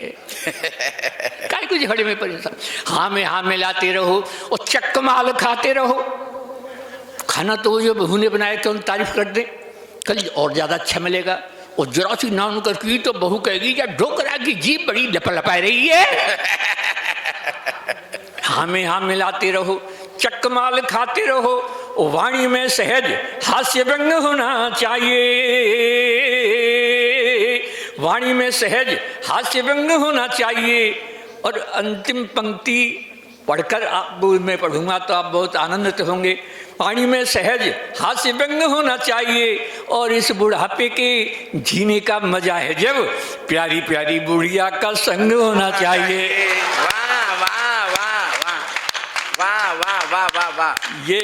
काय कुछ झगड़े में परेशान। हाँ में हाँ मिलाते रहो और चक्क माल खाते रहो। खाना तो वो जो बहू ने बनाया तो उन तारीफ कर दें, कल और ज़्यादा अच्छा मिलेगा। और जरा सी ना उनकर की तो बहू कहेगी या ढोकरा की जीभ बड़ी लपा रही है। हाँ में हाँ मिलाते रहो, चक्कमाल खाते रहो, वाणी में सहज हास्य व्यंग होना चाहिए। वाणी में सहज हास्य व्यंग होना चाहिए। और अंतिम पंक्ति पढ़कर आप मैं पढ़ूंगा तो आप बहुत आनंदित होंगे। वाणी में सहज हास्य व्यंग होना चाहिए। और इस बुढ़ापे के जीने का मजा है जब प्यारी प्यारी बुढ़िया का संग होना चाहिए। वाह वाह वाह वाह वाह वाह वाह वाह वाह। ये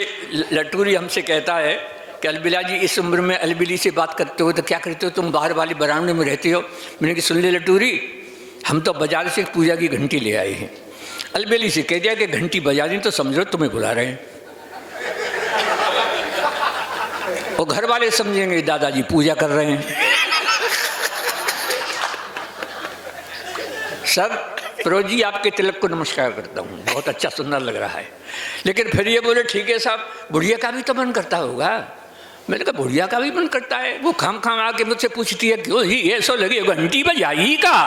लटूरी हमसे कहता है कि अलबिला जी इस उम्र में अलबिली से बात करते हो तो क्या करते हो, तुम बाहर वाली बरामदे में रहते हो। मैंने कहा सुन ले लटूरी, हम तो बाजार से पूजा की घंटी ले आए हैं। अलबेली से कह दिया कि घंटी बजा दें तो समझो तुम्हें बुला रहे हैं। और घर वाले समझेंगे दादाजी पूजा कर रहे हैं। सब फिरोज जी आपके तिलक को नमस्कार करता हूँ, बहुत अच्छा सुंदर लग रहा है। लेकिन फिर ये बोले ठीक है साहब, बुढ़िया का भी तो मन करता होगा। मैंने कहा बुढ़िया का भी मन करता है। वो खाम खाम आके मुझसे पूछती है क्यों ही ऐसा लगे घंटी बजाई का।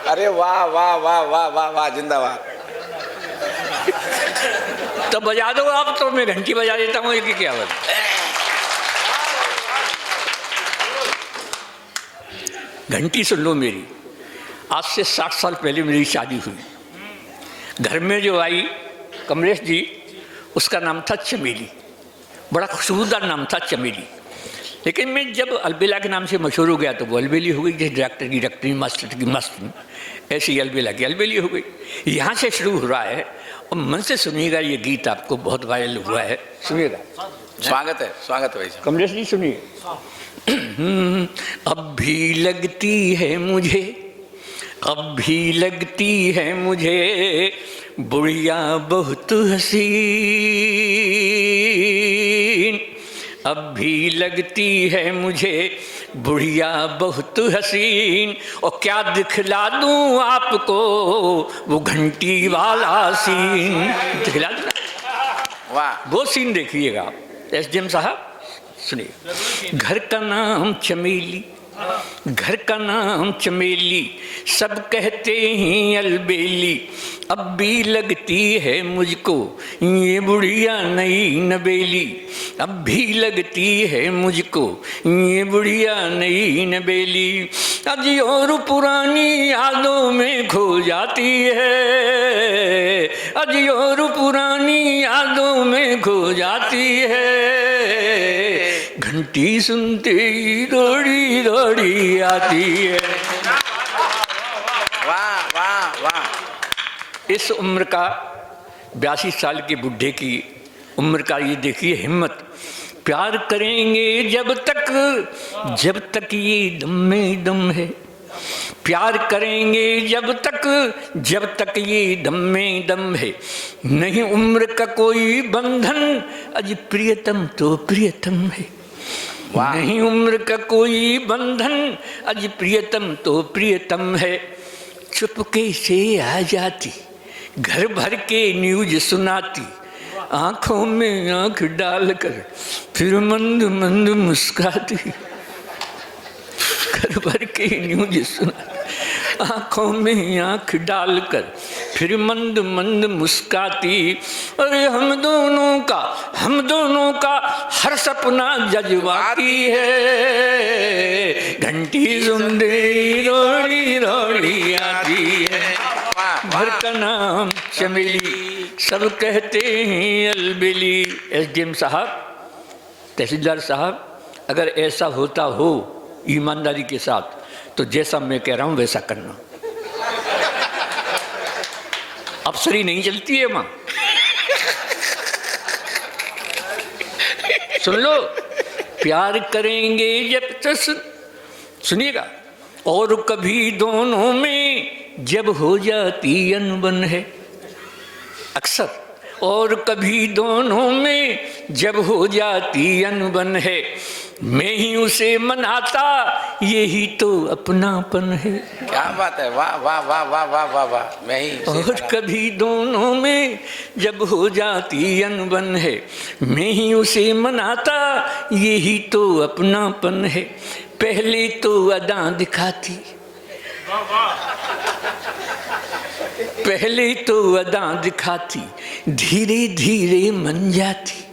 अरे वाह वाह वाह वाह वाह वाह, जिंदाबाद। तो बजा दो आप, तो मैं घंटी बजा देता हूँ। एक क्या बात। घंटी सुन लो मेरी। आज से 60 साल पहले मेरी शादी हुई। घर में जो आई कमलेश जी, उसका नाम था चमेली, बड़ा खुशबूदार नाम था चमेली। लेकिन मैं जब अलबेला के नाम से मशहूर हो गया तो वो अलबेली हो गई। जैसे डॉक्टर की डॉक्टरी, मास्टर की मास्टरी, ऐसी अलबेला की अलबेली हो गई। यहाँ से शुरू हो रहा है और मन से सुनिएगा। ये गीत आपको बहुत वायरल हुआ है, सुनिएगा। स्वागत है, स्वागत है भाई साहब। कमलेश जी सुनिए। अब भी लगती है मुझे, अब भी लगती है मुझे बुढ़िया बहुत हसीन। अब भी लगती है मुझे बुढ़िया बहुत हसीन। और क्या दिखला दूं आपको वो घंटी वाला सीन। दिखला दूं, वाह। वो सीन देखिएगा आप। SDM साहब सुनिए। घर का नाम चमेली, घर का नाम चमेली, सब कहते हैं अलबेली। अब भी लगती है मुझको ये बुढ़िया नई नबेली। अब भी लगती है मुझको ये बुढ़िया नई नबेली। अजी और पुरानी यादों में खो जाती है, अजी और पुरानी यादों में खो जाती है। घंटी सुनते ही दौड़ी दौड़ी आती है। वाह वाह वाह। इस उम्र का 82 साल के बुढ़े की उम्र का ये देखिए हिम्मत। प्यार करेंगे जब तक ये दम में दम है। प्यार करेंगे जब तक ये दम में दम है। नहीं उम्र का कोई बंधन, अज प्रियतम तो प्रियतम है। नहीं उम्र का कोई बंधन, अज प्रियतम तो प्रियतम है। चुपके से आ जाती, घर भर के न्यूज सुनाती, आंखों में आंख डालकर फिर मंद मंद मुस्कुराती। घर भर के न्यूज सुनाती, आंखों में आंख डालकर फिर मंद मंद मुस्काती। अरे हम दोनों का हर सपना जज्बाती है। घंटी सुनते दौड़ी दौड़ी आती है। घर का नाम चमेली, सब कहते हैं अलबेली। SDM साहब, तहसीलदार साहब, अगर ऐसा होता हो ईमानदारी के साथ तो जैसा मैं कह रहा हूं वैसा करना। अफसरी नहीं चलती है मां। सुन लो। प्यार करेंगे जब तक, सुनिएगा। और कभी दोनों में जब हो जाती अनबन है, अक्सर। और कभी दोनों में जब हो जाती अनबन है, मैं ही उसे मनाता, यही तो अपनापन है। क्या बात है, वाह वाह वाह वाह वाह वाह वाह। मैं ही और कभी दोनों में जब हो जाती अनबन है, मैं ही उसे मनाता, यही तो अपनापन है। पहले तो अदा दिखाती, पहले तो अदा दिखाती, धीरे धीरे मन जाती।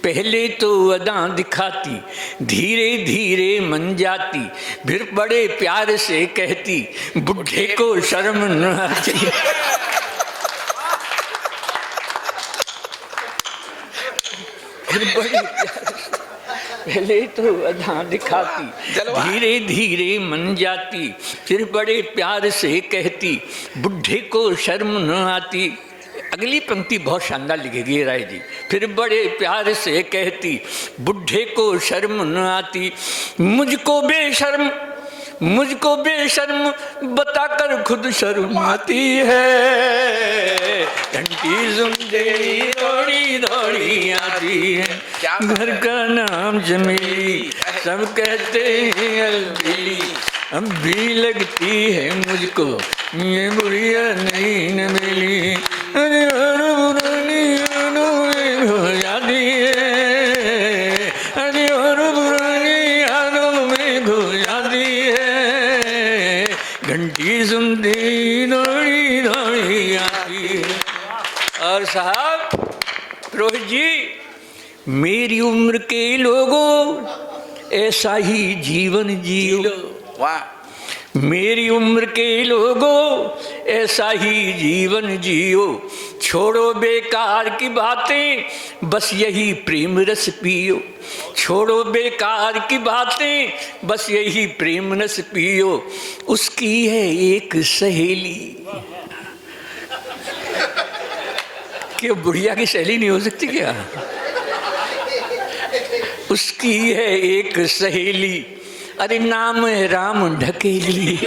पहले तो अदा दिखाती, धीरे धीरे मन जाती, फिर बड़े प्यार से कहती, बुढ़े को शर्म न आती। फिर बड़े प्यार से, पहले तो अदा दिखाती, धीरे धीरे मन जाती, फिर बड़े प्यार से कहती, बुढ़े को शर्म न आती। अगली पंक्ति बहुत शानदार लिखेगी राय जी। फिर बड़े प्यार से कहती, बुढ़े को शर्म न आती। मुझको बेशर्म बताकर खुद शर्माती है। घंटी सुनते ही दौड़ी दौड़ी आती है। घर का नाम चमेली, सब कहते हैं अलबेली। अब भी लगती है मुझको ये बुढ़िया नहीं न मिली, अरे और पुरानी यादों में खो जाती है, अरे और पुरानी यादों में खो जाती है, घंटी सुनती दौड़ी दौड़ी आती है। और साहब रोहित जी, मेरी उम्र के लोगों ऐसा ही जीवन जियो। वाह। मेरी उम्र के लोगों ऐसा ही जीवन जियो, छोड़ो बेकार की बातें बस यही प्रेम रस पियो, छोड़ो बेकार की बातें बस यही प्रेम रस पियो। उसकी है एक सहेली, क्यों बुढ़िया की सहेली नहीं हो सकती क्या? उसकी है एक सहेली, अरे नाम है राम ढकेली।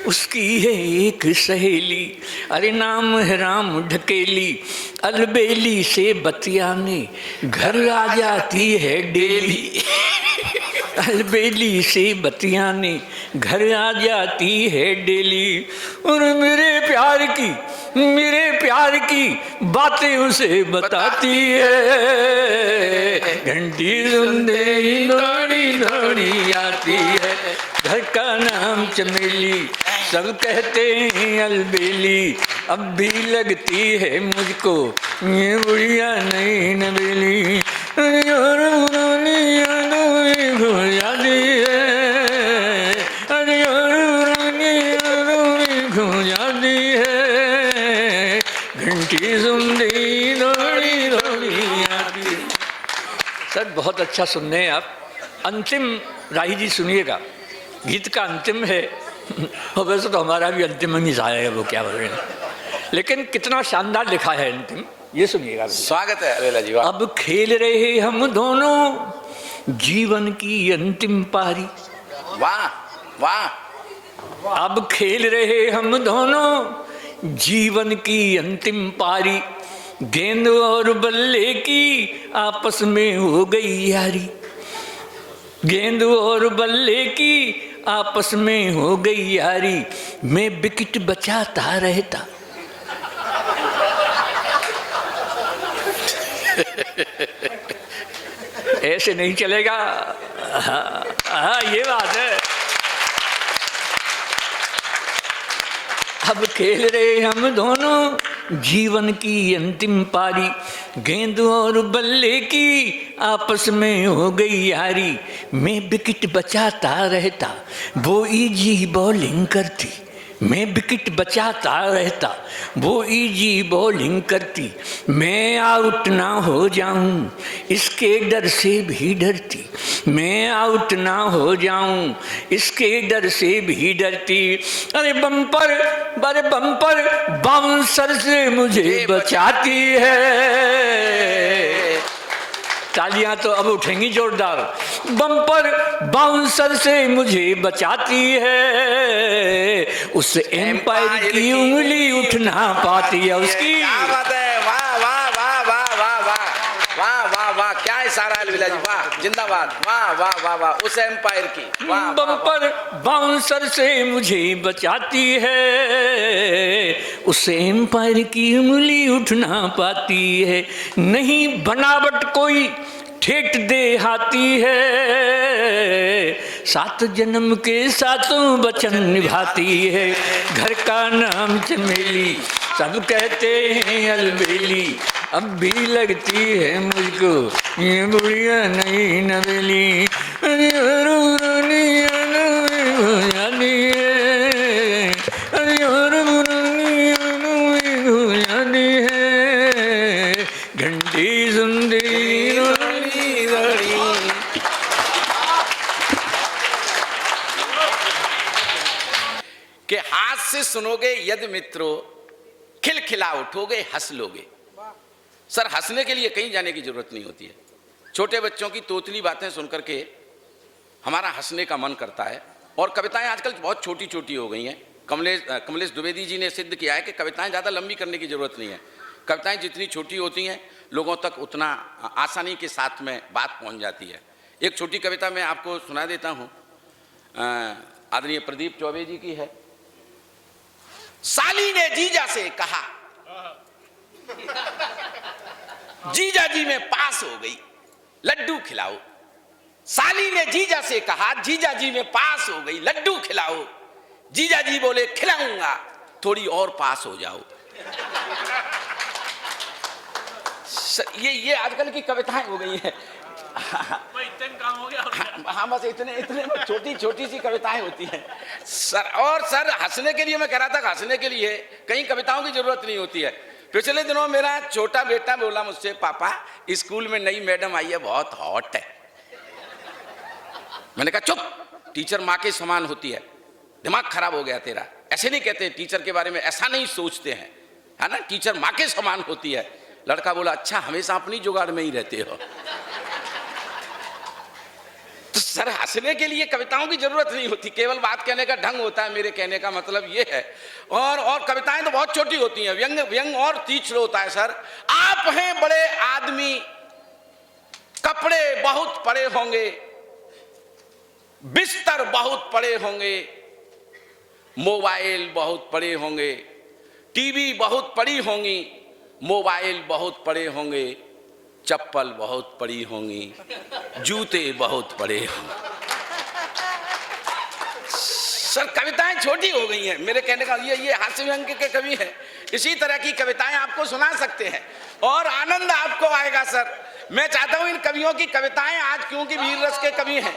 उसकी है एक सहेली, अरे नाम है राम ढकेली, अलबेली से बतियाने घर आ जाती है डेली। अलबेली से बतियाने घर आ जाती है डेली, और मेरे प्यार की बातें उसे बताती है, घंटी सुनते ही दौड़ी दौड़ी आती है। घर का नाम चमेली, सब कहते हैं अलबेली, अब भी लगती है मुझको ये बुढ़िया नहीं नवेली, और पुरानी यादों में खो जाती है, अरे और पुरानी यादों में खो जाती है, घंटी सुनती दौड़ी दौड़ी आती है। सर बहुत अच्छा सुन रहे हैं आप। अंतिम राही जी सुनिएगा, गीत का अंतिम है, और वैसे तो हमारा भी अंतिम ही है, वो क्या बोल रहे हैं, लेकिन कितना शानदार लिखा है अंतिम, ये सुनिएगा। स्वागत है अलबेला जी। अब खेल रहे हम दोनों जीवन की अंतिम पारी। वाह वाह। अब खेल रहे हम दोनों जीवन की अंतिम पारी, गेंद और बल्ले की आपस में हो गई यारी, गेंद और बल्ले की आपस में हो गई यारी, मैं विकेट बचाता रहता। ऐसे नहीं चलेगा। हाँ ये बात है। अब खेल रहे हम दोनों जीवन की अंतिम पारी, गेंद और बल्ले की आपस में हो गई यारी, मैं विकेट बचाता रहता, वो इजी बॉलिंग करती, मैं विकेट बचाता रहता, वो इजी बॉलिंग करती, मैं आउट ना हो जाऊं इसके डर से भी डरती, मैं आउट ना हो जाऊं इसके डर से भी डरती, अरे बम्पर बाउंसर से मुझे बचाती है। तालियां तो अब उठेंगी जोरदार। बम्पर बाउंसर से मुझे बचाती है, उस एम्पायर की उंगली उठ ना पाती है उसकी। क्या बात है, वाह वाह वाह वाह वाह वाह वाह वाह वाह, क्या इशारा है अलबेला जी, वाह जिंदाबाद, वाह वाह वाह वाह, उस एम्पायर की। वाह बम्पर बाउंसर से मुझे बचाती है, उस एम्पायर की उंगली उठ ना पाती है, नहीं बनावट कोई ठेठ दे हाथी है, सात जन्म के सातों वचन निभाती है, घर का नाम चमेली, सब कहते हैं अलबेली, अब भी लगती है मुझको ये बुढ़िया नहीं नवेली, अरे और पुरानी यादों में खो जाती है, अरे और पुरानी यादों में खो जाती है, घंटी सुनती दौड़ी दौड़ी। कि हाथ से सुनोगे यदि मित्रों, खिलखिला उठोगे, हंस लोगे। सर हंसने के लिए कहीं जाने की जरूरत नहीं होती है, छोटे बच्चों की तोतली बातें सुनकर के हमारा हंसने का मन करता है। और कविताएं आजकल बहुत छोटी छोटी हो गई हैं। कमलेश द्विवेदी जी ने सिद्ध किया है कि कविताएं ज़्यादा लंबी करने की जरूरत नहीं है, कविताएं जितनी छोटी होती हैं लोगों तक उतना आसानी के साथ में बात पहुंच जाती है। एक छोटी कविता मैं आपको सुना देता हूं, आदरणीय प्रदीप चौबे जी की है। साली ने जीजा से कहा, जीजा जी में पास हो गई, लड्डू खिलाओ। साली ने जीजा से कहा, जीजा जी में पास हो गई, लड्डू खिलाओ। जीजा जी बोले खिलाऊंगा, थोड़ी और पास हो जाओ। ये आजकल की कविताएं हो गई हैं। काम हो गया। हाँ बस इतने छोटी छोटी सी कविताएं होती हैं सर। और सर हंसने के लिए मैं कह रहा था, हंसने के लिए कई कविताओं की जरूरत नहीं होती है। पिछले दिनों मेरा छोटा बेटा बोला मुझसे, पापा स्कूल में नई मैडम आई है, बहुत हॉट है। मैंने कहा चुप, टीचर माँ के समान होती है, दिमाग खराब हो गया तेरा। ऐसे नहीं कहते टीचर के बारे में, ऐसा नहीं सोचते हैं, है ना, टीचर माँ के समान होती है। लड़का बोला अच्छा, हमेशा अपनी जुगाड़ में ही रहते हो। तो सर हंसने के लिए कविताओं की जरूरत नहीं होती, केवल बात कहने का ढंग होता है। मेरे कहने का मतलब ये है। और कविताएं तो बहुत छोटी होती हैं, व्यंग और तीक्ष्ण होता है सर। आप हैं बड़े आदमी, कपड़े बहुत पड़े होंगे, बिस्तर बहुत पड़े होंगे, मोबाइल बहुत पड़े होंगे, टीवी बहुत पड़ी होंगी, मोबाइल बहुत पड़े होंगे, चप्पल बहुत पड़ी होंगी, जूते बहुत पड़े होंगे। सर कविताएं छोटी हो गई हैं। मेरे कहने का ये हास्य व्यंग के कवि हैं, इसी तरह की कविताएं आपको सुना सकते हैं और आनंद आपको आएगा सर। मैं चाहता हूं इन कवियों की कविताएं आज, क्योंकि वीर रस के कवि हैं,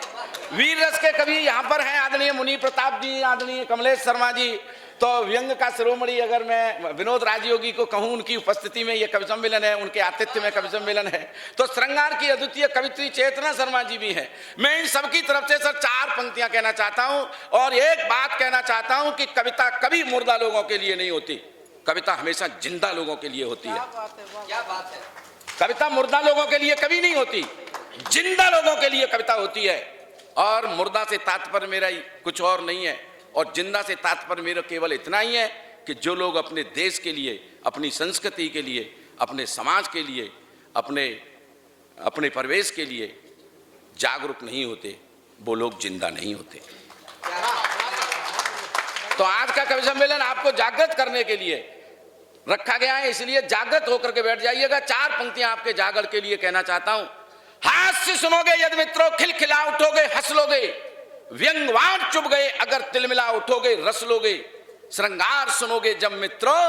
वीर रस के कवि यहाँ पर हैं आदरणीय मुनि प्रताप जी, आदरणीय कमलेश शर्मा जी। तो व्यंग का शिरोमणि अगर मैं विनोद राजयोगी को कहूं, उनकी उपस्थिति में ये कवि सम्मेलन है, उनके आतिथ्य में कवि सम्मेलन है। तो श्रृंगार की अद्वितीय कवित्री चेतना शर्मा जी भी हैं। मैं इन सबकी तरफ से सर 4 पंक्तियां कहना चाहता हूं और एक बात कहना चाहता हूं कि कविता कभी मुर्दा लोगों के लिए नहीं होती, कविता हमेशा जिंदा लोगों के लिए होती है। क्या बात है। कविता मुर्दा लोगों के लिए कभी नहीं होती, जिंदा लोगों के लिए कविता होती है। और मुर्दा से तात्पर्य मेरा कुछ और नहीं है, और जिंदा से तात्पर्य मेरा केवल इतना ही है कि जो लोग अपने देश के लिए, अपनी संस्कृति के लिए, अपने समाज के लिए, अपने परिवेश के लिए जागरूक नहीं होते, वो लोग जिंदा नहीं होते। तो आज का कवि सम्मेलन आपको जागृत करने के लिए रखा गया है, इसलिए जागृत होकर के बैठ जाइएगा। 4 पंक्तियां आपके जागर के लिए कहना चाहता हूं। हास्य सुनोगे यदि मित्रों, खिलखिला उठोगे, हंस लोगे, व्यंगवान चुभ गए अगर तिलमिला उठोगे, रस लोगे। श्रृंगार सुनोगे जब मित्रों,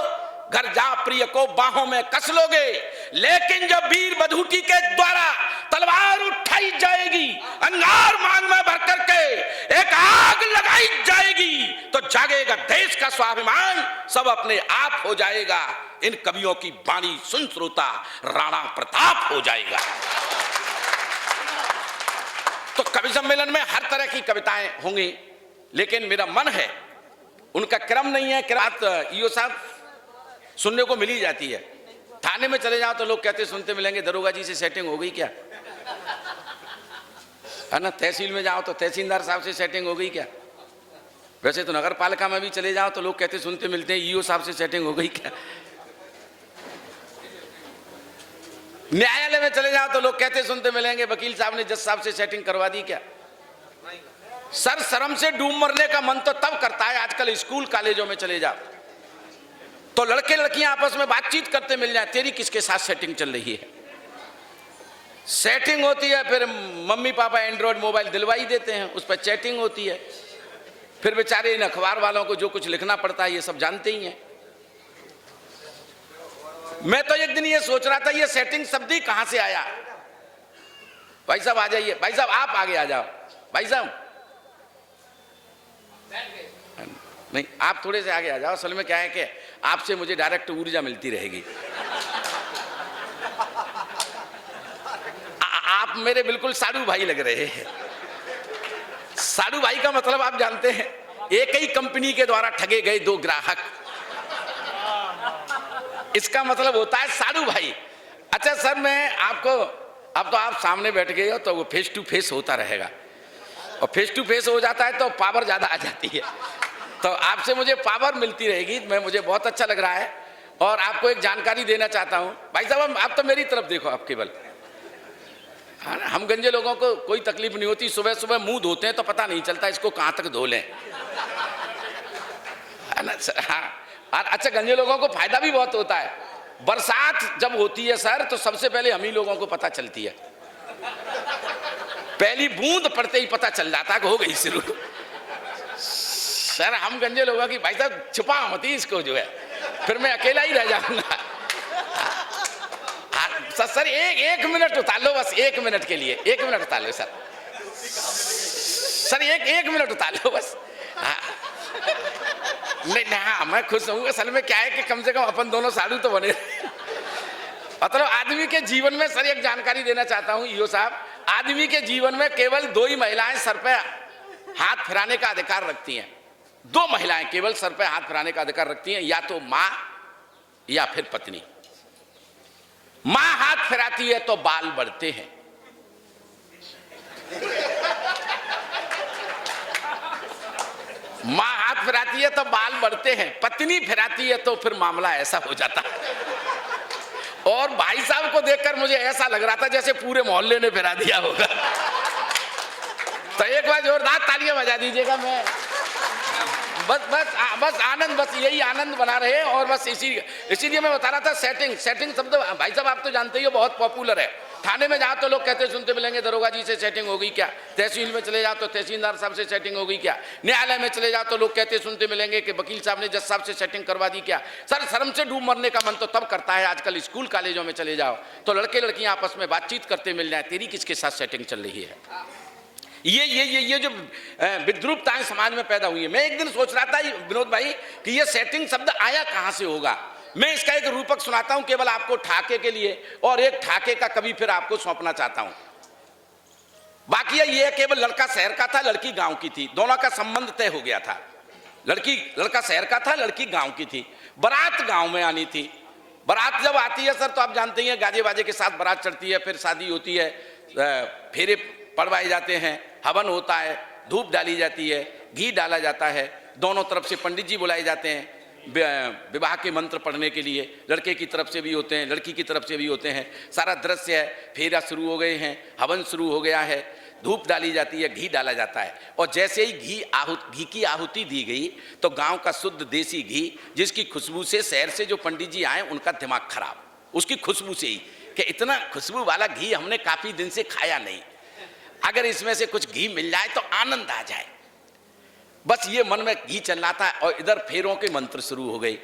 घर जा प्रिय को बाहों में कस लोगे। लेकिन जब वीर बधूटी के द्वारा तलवार उठाई जाएगी, अंगार मांग में भर करके एक आग लगाई जाएगी, तो जागेगा देश का स्वाभिमान, सब अपने आप हो जाएगा। इन कवियों की वाणी सुन श्रोता राणा प्रताप हो जाएगा। तो कवि सम्मेलन में हर तरह की कविताएं होंगी, लेकिन मेरा मन है, उनका क्रम नहीं है। किरात ईओ साहब सुनने को मिली जाती है। थाने में चले जाओ तो लोग कहते सुनते मिलेंगे, दरोगा जी से सेटिंग हो गई क्या, है ना। तहसील में जाओ तो तहसीलदार साहब से सेटिंग हो गई क्या। वैसे तो नगर पालिका में भी चले जाओ तो लोग कहते सुनते मिलते हैं, ईओ साहब से सेटिंग हो गई क्या। न्यायालय में चले जाओ तो लोग कहते सुनते मिलेंगे, वकील साहब ने जज साहब से सेटिंग करवा दी क्या। सर शर्म से डूब मरने का मन तो तब करता है, आजकल स्कूल कॉलेजों में चले जाओ तो लड़के लड़कियां आपस में बातचीत करते मिल जाए, तेरी किसके साथ सेटिंग चल रही है। सेटिंग होती है, फिर मम्मी पापा एंड्रॉयड मोबाइल दिलवाई देते हैं, उस पर चैटिंग होती है। फिर बेचारे इन अखबार वालों को जो कुछ लिखना पड़ता है ये सब जानते ही हैं। मैं तो एक दिन ये सोच रहा था, ये सेटिंग शब्द ही कहां से आया। भाई साहब आ जाइए, भाई साहब आप आगे आ जाओ, भाई साहब नहीं आप थोड़े से आगे आ जाओ। असल में क्या है कि आपसे मुझे डायरेक्ट ऊर्जा मिलती रहेगी। आप मेरे बिल्कुल साड़ू भाई लग रहे हैं। साड़ू भाई का मतलब आप जानते हैं, एक ही कंपनी के द्वारा ठगे गए 2 ग्राहक, इसका मतलब होता है साड़ू भाई। अच्छा सर मैं आपको, अब तो आप सामने बैठ गए हो तो वो फेस टू फेस होता रहेगा, और फेस टू फेस हो जाता है तो पावर ज्यादा आ जाती है, तो आपसे मुझे पावर मिलती रहेगी। मुझे बहुत अच्छा लग रहा है। और आपको एक जानकारी देना चाहता हूं भाई साहब, आप तो मेरी तरफ देखो, आप केवल, हाँ ना, हम गंजे लोगों को कोई तकलीफ नहीं होती, सुबह सुबह मुंह धोते हैं तो पता नहीं चलता इसको कहां तक धो लें, है ना सर? हाँ, और अच्छा गंजे लोगों को फायदा भी बहुत होता है। बरसात जब होती है सर तो सबसे पहले हम ही लोगों को पता चलती है, पहली बूंद पड़ते ही पता चल जाता है कि हो गई शुरू। सर हम गंजे लोगों की भाई साहब छुपा मत ही इसको जो है, फिर मैं अकेला ही रह जाऊंगा। सर एक मिनट उतार लो, बस 1 मिनट के लिए 1 मिनट उतार लो सर, सर एक मिनट उतार लो बस। हाँ। नहीं हाँ, मैं खुश हूँ। असल में क्या है कि कम से कम अपन दोनों साधु तो बने। मतलब आदमी के जीवन में सर एक जानकारी देना चाहता हूँ ईओ साहब, आदमी के जीवन में केवल 2 ही महिलाएं सर पे हाथ फिराने का अधिकार रखती हैं। 2 महिलाएं केवल सर पे हाथ फिराने का अधिकार रखती हैं, या तो माँ या फिर पत्नी। माँ हाथ फिराती है तो बाल बढ़ते हैं, माँ हाथ फिराती है तो बाल बढ़ते हैं, पत्नी फिराती है तो फिर मामला ऐसा हो जाता है। और भाई साहब को देखकर मुझे ऐसा लग रहा था जैसे पूरे मोहल्ले ने फिरा दिया होगा। तो एक बार जोरदार तालियां बजा दीजिएगा। मैं बस आनंद, बस यही आनंद बना रहे। और बस इसीलिए मैं बता रहा था, सेटिंग शब्द भाई साहब आप तो जानते ही हो बहुत पॉपुलर है। थाने में जाओ तो लोग कहते सुनते मिलेंगे दरोगा जी से सेटिंग हो गई क्या, तहसील में चले जाओ तो तहसीलदार साहब से सेटिंग हो गई क्या, न्यायालय में चले जाओ तो लोग कहते सुनते मिलेंगे कि वकील साहब ने जज साहब से सेटिंग करवा दी क्या। सर शर्म से डूब मरने का मन तो तब करता है आजकल स्कूल कॉलेजों में चले जाओ तो लड़के लड़कियां आपस में बातचीत करते मिल जाए, तेरी किसके साथ सेटिंग चल रही है। ये जो विद्रूपताएं समाज में पैदा हुई है। मैं एक दिन सोच रहा था विनोद भाई कि ये सेटिंग शब्द आया कहां से होगा। मैं इसका एक रूपक सुनाता हूं केवल आपको ठाके के लिए, और एक ठाके का कवि फिर आपको सौंपना चाहता हूं। बाकी ये केवल लड़का शहर का था, लड़की गांव की थी, दोनों का संबंध तय हो गया था। लड़का शहर का था, लड़की गांव की थी। बारात गांव में आनी थी। बारात जब आती है सर तो आप जानते हैं गाजे बाजे के साथ बारात चढ़ती है, फिर शादी होती है, फेरे पड़वाए जाते हैं, हवन होता है, धूप डाली जाती है, घी डाला जाता है, दोनों तरफ से पंडित जी बुलाए जाते हैं विवाह के मंत्र पढ़ने के लिए। लड़के की तरफ से भी होते हैं, लड़की की तरफ से भी होते हैं। सारा दृश्य है, फेरा शुरू हो गए हैं, हवन शुरू हो गया है, धूप डाली जाती है, घी डाला जाता है। और जैसे ही घी की आहुति दी गई तो गांव का शुद्ध देसी घी, जिसकी खुशबू से शहर से जो पंडित जी आए उनका दिमाग खराब, उसकी खुशबू से ही कि इतना खुशबू वाला घी हमने काफी दिन से खाया नहीं, अगर इसमें से कुछ घी मिल जाए तो आनंद आ जाए। बस ये मन में घी चल रहा था और इधर फेरों के मंत्र शुरू हो गए।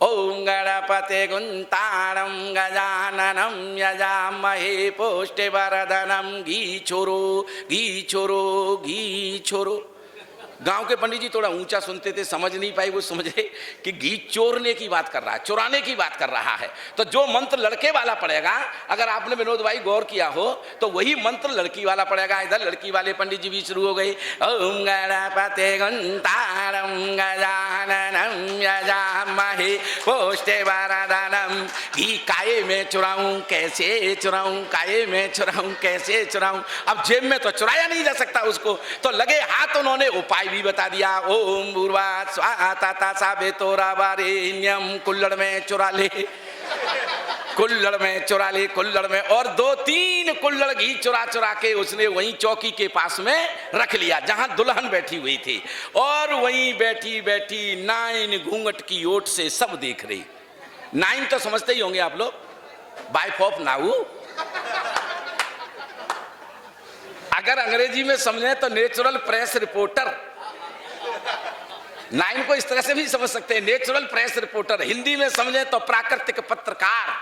ओम गणपते गुंतारम गजाननम यजामहे पुष्टिवर्धनम घी छोरो घी छोरो घी छोरो। गांव के पंडित जी थोड़ा ऊंचा सुनते थे, समझ नहीं पाए। वो समझे कि घी चोरने की बात कर रहा है, चुराने की बात कर रहा है। तो जो मंत्र लड़के वाला पड़ेगा, अगर आपने विनोद भाई गौर किया हो तो वही मंत्र लड़की वाला पड़ेगा। इधर लड़की वाले पंडित जी भी शुरू हो गई। ओम गणपते गंतारम गजाननम यजामहे पुष्टिवर्धनम। घी काये में चुराऊं कैसे चुराऊं, काये में चुराऊं कैसे चुराऊं। अब जेब में तो चुराया नहीं जा सकता उसको, तो लगे हाथ उन्होंने उपाय भी बता दिया। ओम भूर्वा स्वाहा ताता साबेतोरा वारेण्यम। कुल्लड़ में चुरा ले, कुल्लड़ में चुरा ले, कुल्लड़ में। और 2-3 कुल्लड़ घी चुरा चुरा के उसने वहीं चौकी के पास में रख लिया जहां दुल्हन बैठी हुई थी। और वहीं बैठी बैठी नाइन घूंघट की ओट से सब देख रही। नाइन तो समझते ही होंगे आप लोग, वाइफ ऑफ नाऊ। अगर अंग्रेजी में समझे तो नेचुरल प्रेस रिपोर्टर। नाइन को इस तरह से भी समझ सकते हैं, नेचुरल प्रेस रिपोर्टर। हिंदी में समझे तो प्राकृतिक पत्रकार।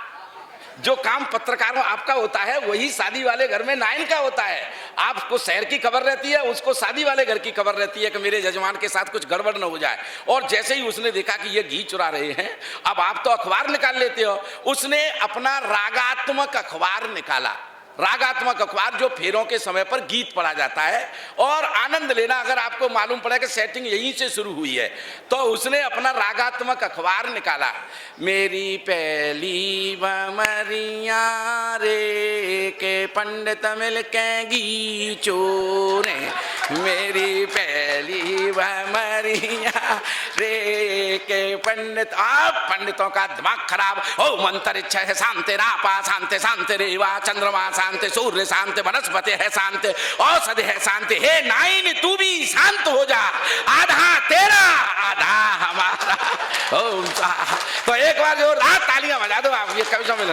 जो काम पत्रकारों आपका होता है वही शादी वाले घर में नाइन का होता है। आपको शहर की खबर रहती है, उसको शादी वाले घर की खबर रहती है कि मेरे जजमान के साथ कुछ गड़बड़ न हो जाए। और जैसे ही उसने देखा कि ये घी चुरा रहे हैं, अब आप तो अखबार निकाल लेते हो, उसने अपना रागात्मक अखबार निकाला। रागात्मक अखबार जो फेरों के समय पर गीत पढ़ा जाता है और आनंद लेना। अगर आपको मालूम पड़ा कि सेटिंग यहीं से शुरू हुई है तो उसने अपना रागात्मक अखबार निकाला। मेरी पहली बमरिया रे के पंडित मिल के घी चोरे, मेरी पहली बमरी। दुनिया रे के पंडित। आप पंडितों का दिमाग खराब। ओ मंत्र इच्छा है शांति रापा शांति शांति रेवा चंद्रमा शांति सूर्य शांति वनस्पति है शांति औषधि है शांति। हे नाइन तू भी शांत हो जा, आधा तेरा आधा हमारा। ओम स्वाहा। तो एक बार जो रात तालियां बजा दो आप, ये कभी समझ।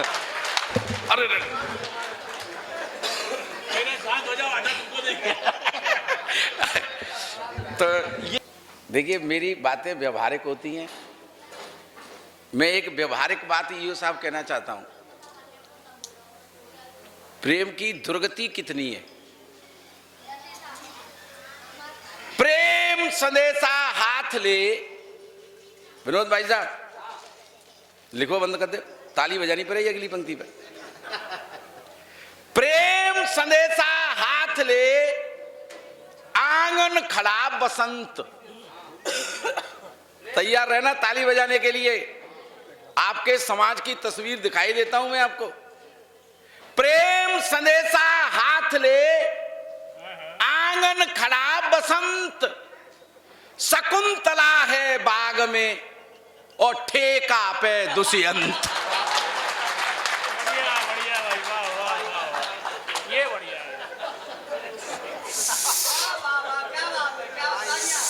अरे शांत हो जाओ, आधा तुमको देंगे। तो ये देखिए, मेरी बातें व्यवहारिक होती हैं। मैं एक व्यवहारिक बात ईओ साहब कहना चाहता हूं। प्रेम की दुर्गति कितनी है। प्रेम संदेशा हाथ ले। विनोद भाई साहब लिखो, बंद कर दे, ताली बजानी पड़ेगी अगली पंक्ति पर। प्रेम संदेशा हाथ ले आंगन खड़ा बसंत। तैयार रहना ताली बजाने के लिए। आपके समाज की तस्वीर दिखाई देता हूं मैं आपको। प्रेम संदेशा हाथ ले आंगन खड़ा बसंत। शकुंतला है बाग में और ठेका पे दुष्यंत। बढ़िया बढ़िया भाई, वाह वाह वाह, ये बढ़िया है।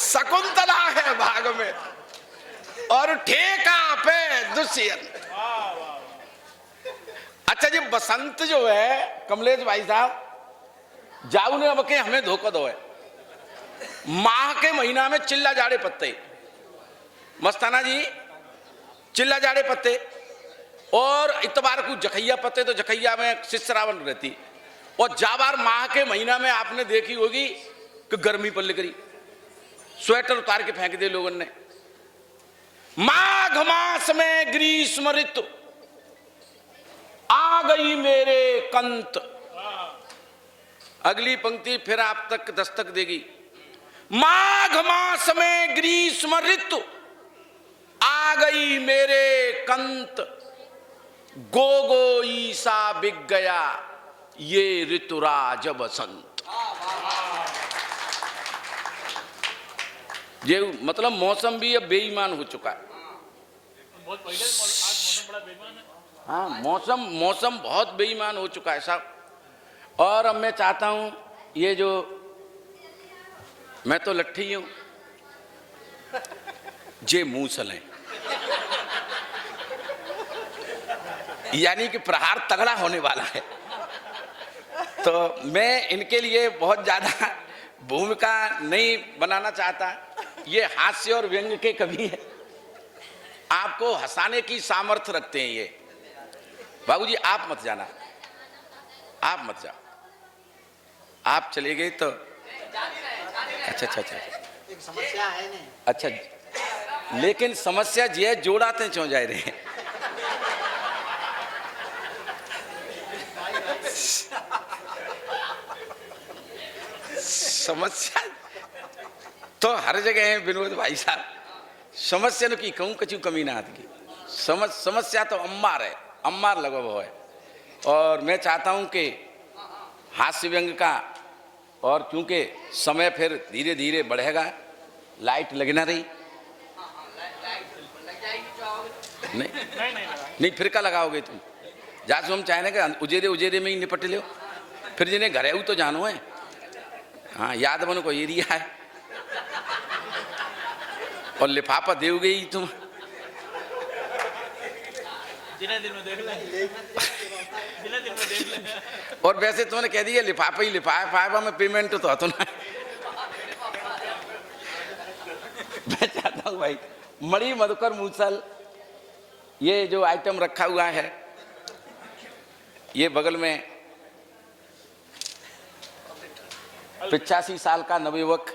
शकुंतला है बाग में और ठेका पे दुष्यंत। अच्छा जी, बसंत जो है कमलेश भाई साहब, जाऊ ने अब के हमें धोखा दो है। माह के महीना में चिल्ला जाड़े पत्ते, मस्ताना जी, चिल्ला जाड़े पत्ते, और इतवार को जखैया पत्ते, तो जखैया में शिश्रावण रहती। और जाबार माह के महीना में आपने देखी होगी कि गर्मी पल्ले करी, स्वेटर उतार के फेंक दे लोगों ने। माघ मास में ग्रीष्म ऋतु आ गई मेरे कंत। अगली पंक्ति फिर आप तक दस्तक देगी। माघ मास में ग्रीष्म ऋतु आ गई मेरे कंत। गोगो ईसा बिक गया ये ऋतुराज बसंत। ये मतलब मौसम भी अब बेईमान हो चुका है। बहुत पहले आज मौसम बड़ा बेईमान है। हाँ, मौसम बहुत बेईमान हो चुका है साहब। और अब मैं चाहता हूं, ये जो मैं तो लट्ठी हूं, जे मूसल है, यानी कि प्रहार तगड़ा होने वाला है। तो मैं इनके लिए बहुत ज्यादा भूमिका नहीं बनाना चाहता। ये हास्य और व्यंग के कवि है, आपको हंसाने की सामर्थ्य रखते हैं ये। बाबूजी आप मत जाना, आप मत जाओ, आप चले गए तो अच्छा अच्छा अच्छा, एक समस्या है नहीं। अच्छा, लेकिन समस्या जी है, जोड़ाते क्यों जा रहे हैं। समस्या तो हर जगह है विनोद भाई साहब। समस्या की कहूं कचू कमी ना आती की समस्या तो अम्मार है, अम्मार लगा हुआ है। और मैं चाहता हूं कि हास्य व्यंग का, और क्योंकि समय फिर धीरे धीरे बढ़ेगा, लाइट लगना रही नहीं फिर का लगाओगे तुम। जासु हम चाहे ना कि उजेरे उजेरे में ही निपट लो, फिर जिन्हें घरे तो जानो है। हाँ, याद बनो को एरिया है और लिफाफा देव गई तुम। दिन में देख ले, दिन में देख ले। और वैसे तुमने कह दिया लिफाफा ही लिफाफा में पेमेंट तो ना। मैं चाहता हूँ भाई, मणि मधुकर मूसल, ये जो आइटम रखा हुआ है, ये बगल में 85 साल का नवयुवक,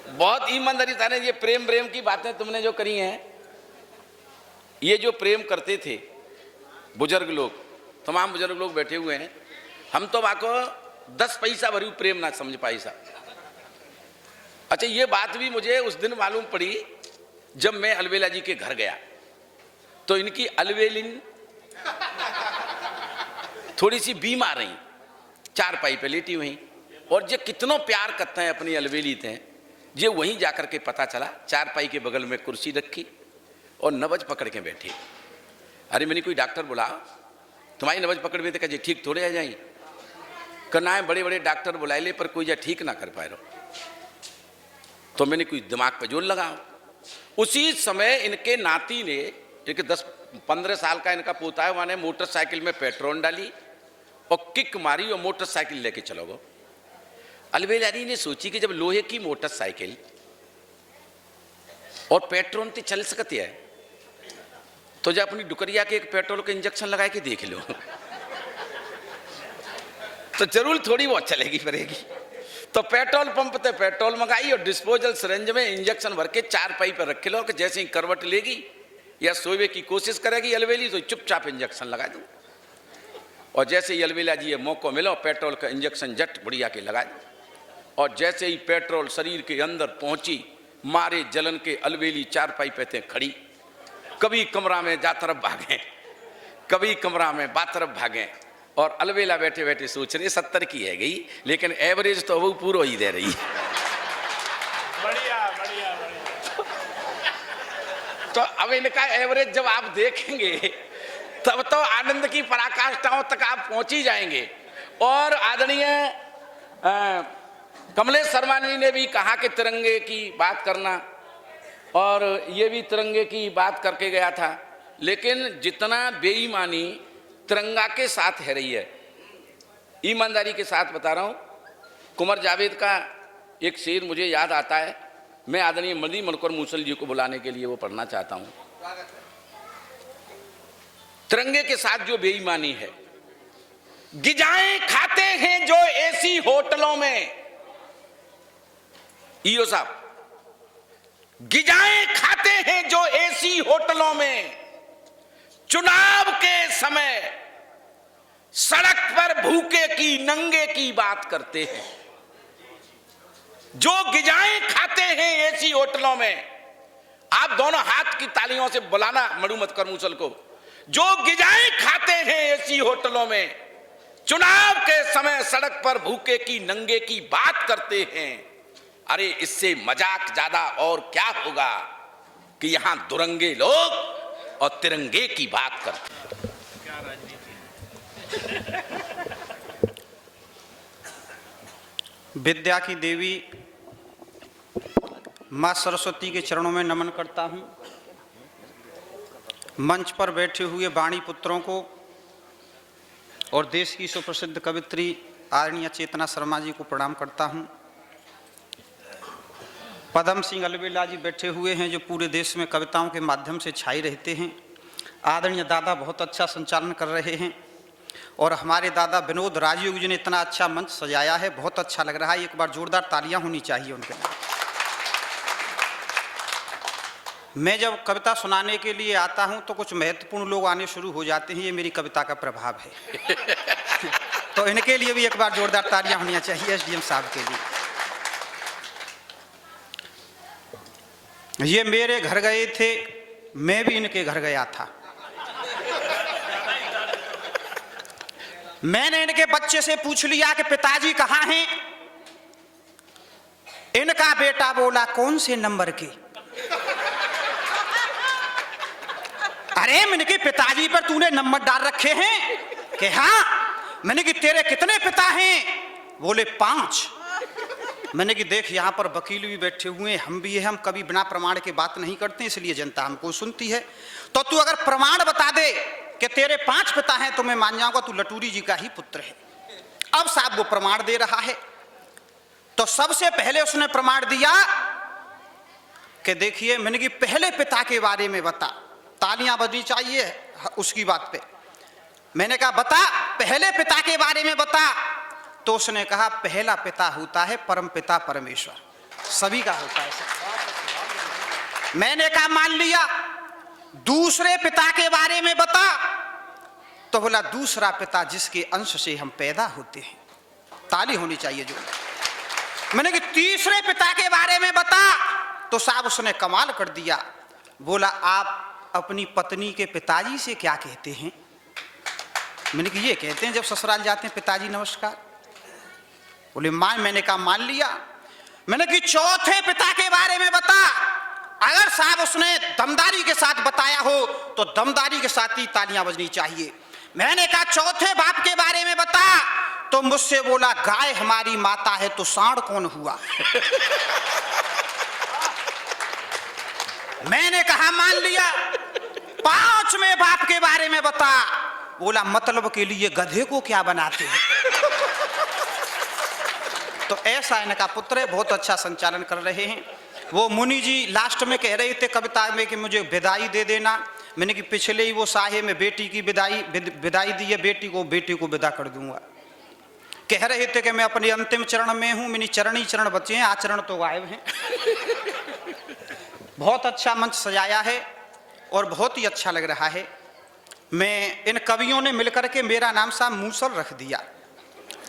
बहुत ईमानदारी था। ये प्रेम की बातें तुमने जो करी हैं, ये जो प्रेम करते थे बुजुर्ग लोग, तमाम बुजुर्ग लोग बैठे हुए हैं, हम तो वाको 10 पैसा भरी प्रेम ना समझ पाई साहब। अच्छा, ये बात भी मुझे उस दिन मालूम पड़ी जब मैं अलवेला जी के घर गया, तो इनकी अलवेलिन थोड़ी सी बीमार रही, 4 पाई पे लेटी हुई, और जो कितनों प्यार करते हैं अपनी अलवेली थे। ये वहीं जाकर के पता चला, चारपाई के बगल में कुर्सी रखी और नब्ज पकड़ के बैठे। अरे मैंने कोई डॉक्टर बुलाओ, तुम्हारी नब्ज पकड़ में तो कहे ठीक थोड़े आ जाई, करना है बड़े बड़े डॉक्टर बुलाए ले पर कोई जा ठीक ना कर पाए रहो। तो मैंने कोई दिमाग पे जोर लगाओ। उसी समय इनके नाती ने, इनके 10-15 साल का इनका पोता है, वहां मोटरसाइकिल में पेट्रोल डाली और किक मारी और मोटरसाइकिल लेके चलो गो। अलवेलारी ने सोची कि जब लोहे की मोटरसाइकिल और पेट्रोल से चल सकती है तो जब अपनी डुकरिया के एक पेट्रोल का इंजेक्शन लगा के देख लो तो जरूर थोड़ी बहुत चलेगी फिरेगी। तो पेट्रोल पंप पे पेट्रोल मंगाई और डिस्पोजल सिरेंज में इंजेक्शन भर के चारपाई पर रख लो कि जैसे ही करवट लेगी या सोए की कोशिश करेगी अलवेली तो चुपचाप इंजेक्शन लगा दूं। और जैसे ही अलवेला जी ये मौका मिला पेट्रोल का इंजेक्शन जट बुढ़िया के लगा दूं। और जैसे ही पेट्रोल शरीर के अंदर पहुंची, मारे जलन के अलवेली चारपाई पे थे खड़ी। कभी कमरा में जा तरफ भागे, कभी कमरा में बा तरफ भागे। और अलवेला बैठे बैठे सोच रहे 70 की है गई, लेकिन एवरेज तो वो पूरा ही दे रही। बढ़िया बढ़िया बढ़िया। तो अब इनका एवरेज जब आप देखेंगे तब तो आनंद की पराकाष्ठाओं तक आप पहुंच ही जाएंगे। और आदरणीय कमलेश शर्मा जी ने भी कहा कि तिरंगे की बात करना, और ये भी तिरंगे की बात करके गया था। लेकिन जितना बेईमानी तिरंगा के साथ है रही है, ईमानदारी के साथ बता रहा हूं, कुंवर जावेद का एक शेर मुझे याद आता है। मैं आदरणीय मणि मनोहर मूसल जी को बुलाने के लिए वो पढ़ना चाहता हूं। तिरंगे के साथ जो बेईमानी है, गिजाएं खाते हैं जो एसी होटलों में, ईओ साहब, गिजाएं खाते हैं जो एसी होटलों में, चुनाव के समय सड़क पर भूखे की नंगे की बात करते हैं। जो गिजाएं खाते हैं एसी होटलों में, आप दोनों हाथ की तालियों से बुलाना मणु मतकर मूसल को, जो गिजाएं खाते हैं एसी होटलों में, चुनाव के समय सड़क पर भूखे की नंगे की बात करते हैं। अरे इससे मजाक ज्यादा और क्या होगा कि यहां दुरंगे लोग और तिरंगे की बात करते हैं। क्या राजनीति। विद्या की देवी माँ सरस्वती के चरणों में नमन करता हूँ। मंच पर बैठे हुए वाणी पुत्रों को और देश की सुप्रसिद्ध कवित्री आदरणीय चेतना शर्मा जी को प्रणाम करता हूँ। पदम सिंह अलवेला जी बैठे हुए हैं जो पूरे देश में कविताओं के माध्यम से छाई रहते हैं। आदरणीय दादा बहुत अच्छा संचालन कर रहे हैं और हमारे दादा विनोद राजयोग जी ने इतना अच्छा मंच सजाया है, बहुत अच्छा लग रहा है। एक बार जोरदार तालियां होनी चाहिए उनके लिए। मैं जब कविता सुनाने के लिए आता हूं तो कुछ महत्वपूर्ण लोग आने शुरू हो जाते हैं, ये मेरी कविता का प्रभाव है। तो इनके लिए भी एक बार जोरदार तालियां होनी चाहिए, एसडीएम साहब के लिए। ये मेरे घर गए थे, मैं भी इनके घर गया था। मैंने इनके बच्चे से पूछ लिया कि पिताजी कहाँ हैं। इनका बेटा बोला कौन से नंबर के। अरे मैंने कि पिताजी पर तूने नंबर डाल रखे हैं कि हाँ। मैंने कि तेरे कितने पिता हैं। बोले 5। मैंने कि देख यहाँ पर वकील भी बैठे हुए हैं, हम भी हैं, हम कभी बिना प्रमाण के बात नहीं करते, इसलिए जनता हमको सुनती है। तो तू अगर प्रमाण बता दे कि तेरे 5 पिता हैं तो मैं मान जाऊंगा तू लटूरी जी का ही पुत्र है। अब साहब वो प्रमाण दे रहा है। तो सबसे पहले उसने प्रमाण दिया कि देखिए, मैंने कि पहले पिता के बारे में बता। तालियां बजनी चाहिए उसकी बात पे। मैंने कहा बता, पहले पिता के बारे में बता। तो उसने कहा पहला पिता होता है परम पिता परमेश्वर, सभी का होता है सर। मैंने कहा मान लिया। दूसरे पिता के बारे में बता। तो बोला दूसरा पिता जिसके अंश से हम पैदा होते हैं। ताली होनी चाहिए जो। मैंने कि तीसरे पिता के बारे में बता। तो साहब उसने कमाल कर दिया। बोला आप अपनी पत्नी के पिताजी से क्या कहते हैं। मैंने कि ये कहते हैं जब ससुराल जाते हैं पिताजी नमस्कार। बोले मां। मैंने कहा मान लिया। मैंने कि चौथे पिता के बारे में बता। अगर साहब उसने दमदारी के साथ बताया हो तो दमदारी के साथ ही तालियां बजनी चाहिए। मैंने कहा चौथे बाप के बारे में बता, तो मुझसे बोला गाय हमारी माता है तो सांड कौन हुआ? मैंने कहा मान लिया। पांचवें बाप के बारे में बता। बोला मतलब के लिए गधे को क्या बनाते हैं? तो ऐसा इनका पुत्र है, बहुत अच्छा संचालन कर रहे हैं। वो मुनि जी लास्ट में कह रहे थे कविता में कि मुझे विदाई दे देना। मैंने कि पिछले ही वो साहे में बेटी की विदाई दी है, बेटी को विदा कर दूंगा। कह रहे थे कि मैं अपने अंतिम चरण में हूं, मेरी चरण ही चरण बचे हैं, आचरण तो गायब हैं। बहुत अच्छा मंच सजाया है और बहुत ही अच्छा लग रहा है। मैं इन कवियों ने मिलकर के मेरा नाम साहब मूसल रख दिया।